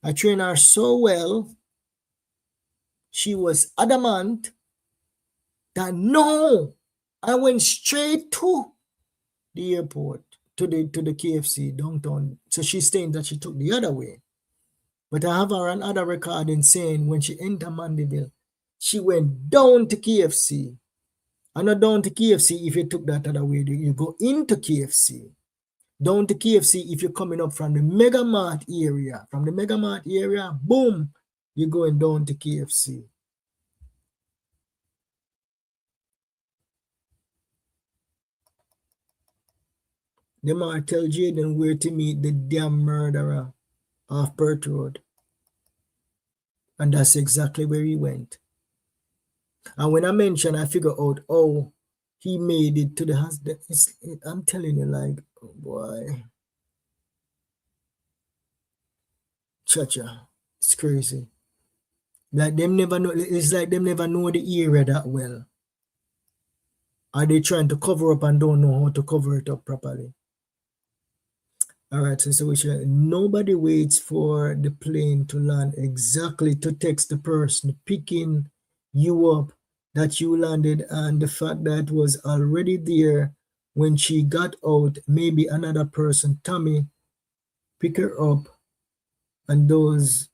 I trained her so well, she was adamant that no, I went straight to the airport, to the KFC downtown. So she's saying that she took the other way. But I have her another recording saying when she entered Mandeville, she went down to KFC. And not down to KFC if you took that other way, you go into KFC. Down to KFC if you're coming up from the Mega Mart area. From the Mega Mart area, boom, you're going down to KFC. The man tell Jaden where to meet the damn murderer off Perth Road. And that's exactly where he went. And when I mentioned, I figure out, oh, he made it to the house. I'm telling you, like, oh boy. Cha-cha. It's crazy. Like them never know, it's like them never know the area that well. Are they trying to cover up and don't know how to cover it up properly? All right, so nobody waits for the plane to land exactly to text the person picking you up that you landed, and the fact that was already there when she got out. Maybe another person, Tommy, pick her up, and those.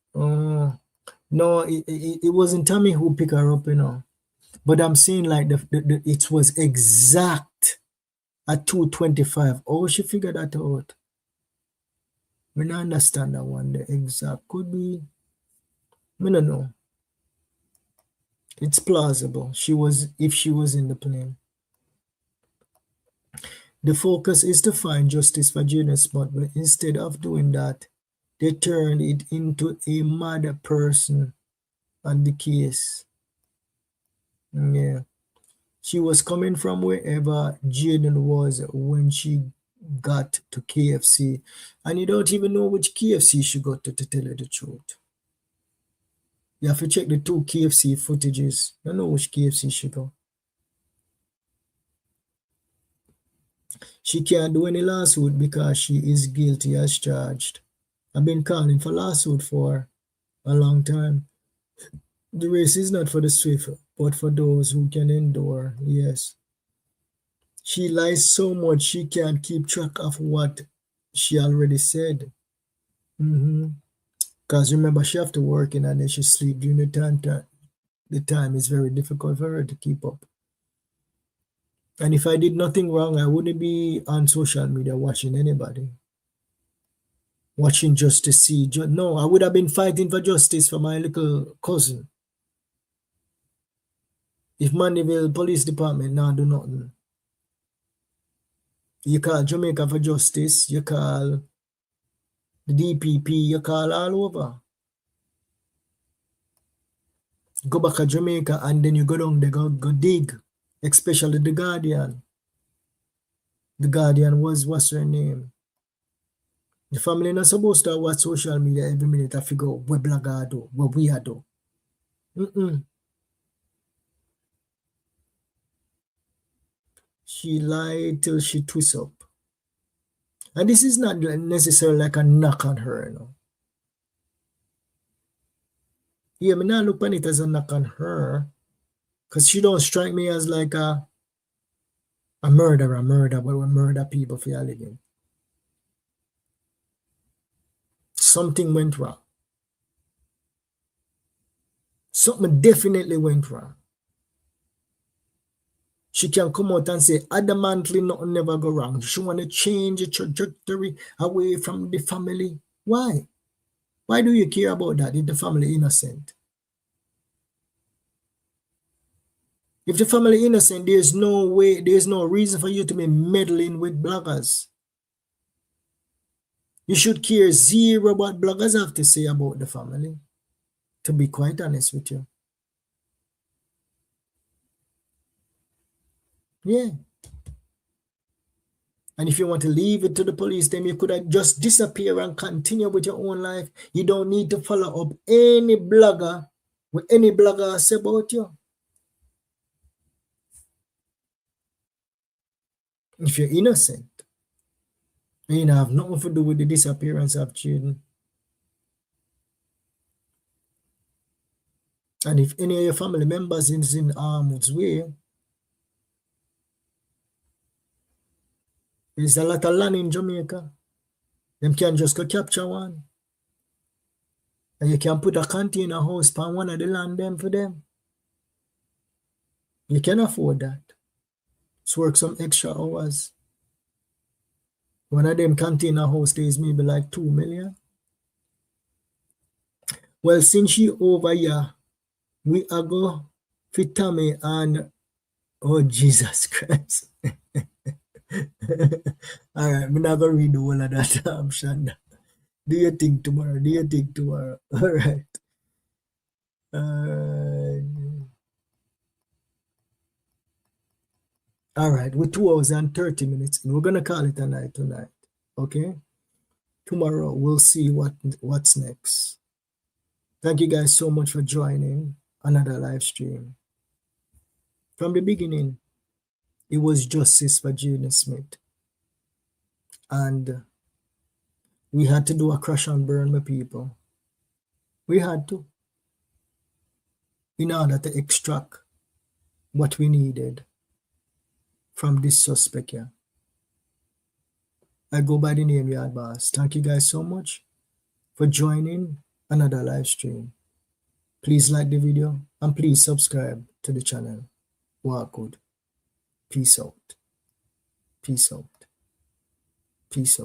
No, it wasn't Tommy who picked her up, you know. But I'm saying like it was exact at 2:25. Oh, she figured that out. We don't understand that one. The exact could be. We don't know. It's plausible. If she was in the plane. The focus is to find justice for Jaden Smith, but instead of doing that, they turned it into a mad person on the case. Yeah. She was coming from wherever Jaden was when she got to KFC. And you don't even know which KFC she got to tell you the truth. You have to check the 2 KFC footages. You don't know which KFC she got. She can't do any lawsuit because she is guilty as charged. I've been calling for lawsuit for a long time. The race is not for the swift, but for those who can endure. Yes. She lies so much she can't keep track of what she already said. Because remember, she have to work and then she sleep during the time. The time is very difficult for her to keep up. And if I did nothing wrong, I wouldn't be on social media watching anybody. Watching just to see. No, I would have been fighting for justice for my little cousin. If Mandeville Police Department now do nothing. You call Jamaica for justice, you call the DPP, you call all over. Go back to Jamaica and then you go down there, go dig. Especially the Guardian. The Guardian what's her name? The family not supposed to watch social media every minute. I figure out what blogger do, what we are do. She lied till she twists up. And this is not necessarily like a knock on her, you know. Yeah, me not look on it as a knock on her. Because she don't strike me as like a murderer, but we murder people for your living. Something went wrong. Something definitely went wrong. She can come out and say adamantly nothing never go wrong. She want to change the trajectory away from the family. Why? Why do you care about that if the family innocent? If the family innocent, there's no way, there's no reason for you to be meddling with bloggers. You should care zero what bloggers have to say about the family, to be quite honest with you. Yeah. And if you want to leave it to the police, then you could have just disappear and continue with your own life. You don't need to follow up any blogger, what any blogger say about you. If you're innocent, and you have nothing to do with the disappearance of children. And if any of your family members is in harm's way, there's a lot of land in Jamaica. Them can just go capture one. And you can put a container house on one of the land them for them. You can afford that. Just work some extra hours. One of them container house days maybe like 2 million. Well, since you over here, we are go for Tommy and oh Jesus Christ. All right, I'm not gonna read the whole of that, Shanda. Do your thing tomorrow. Do your thing tomorrow. All right. All right, we're 2 hours and 30 minutes, and we're gonna call it a night tonight. Okay. Tomorrow we'll see what's next. Thank you guys so much for joining another live stream. From the beginning, it was justice for Jaden Smith, and we had to do a crash and burn, my people. We had to, in order to extract what we needed from this suspect here. I go by the name YaadBoss. Thank you guys so much for joining another live stream. Please like the video and please subscribe to the channel. Walk good. Peace out. Peace out. Peace out.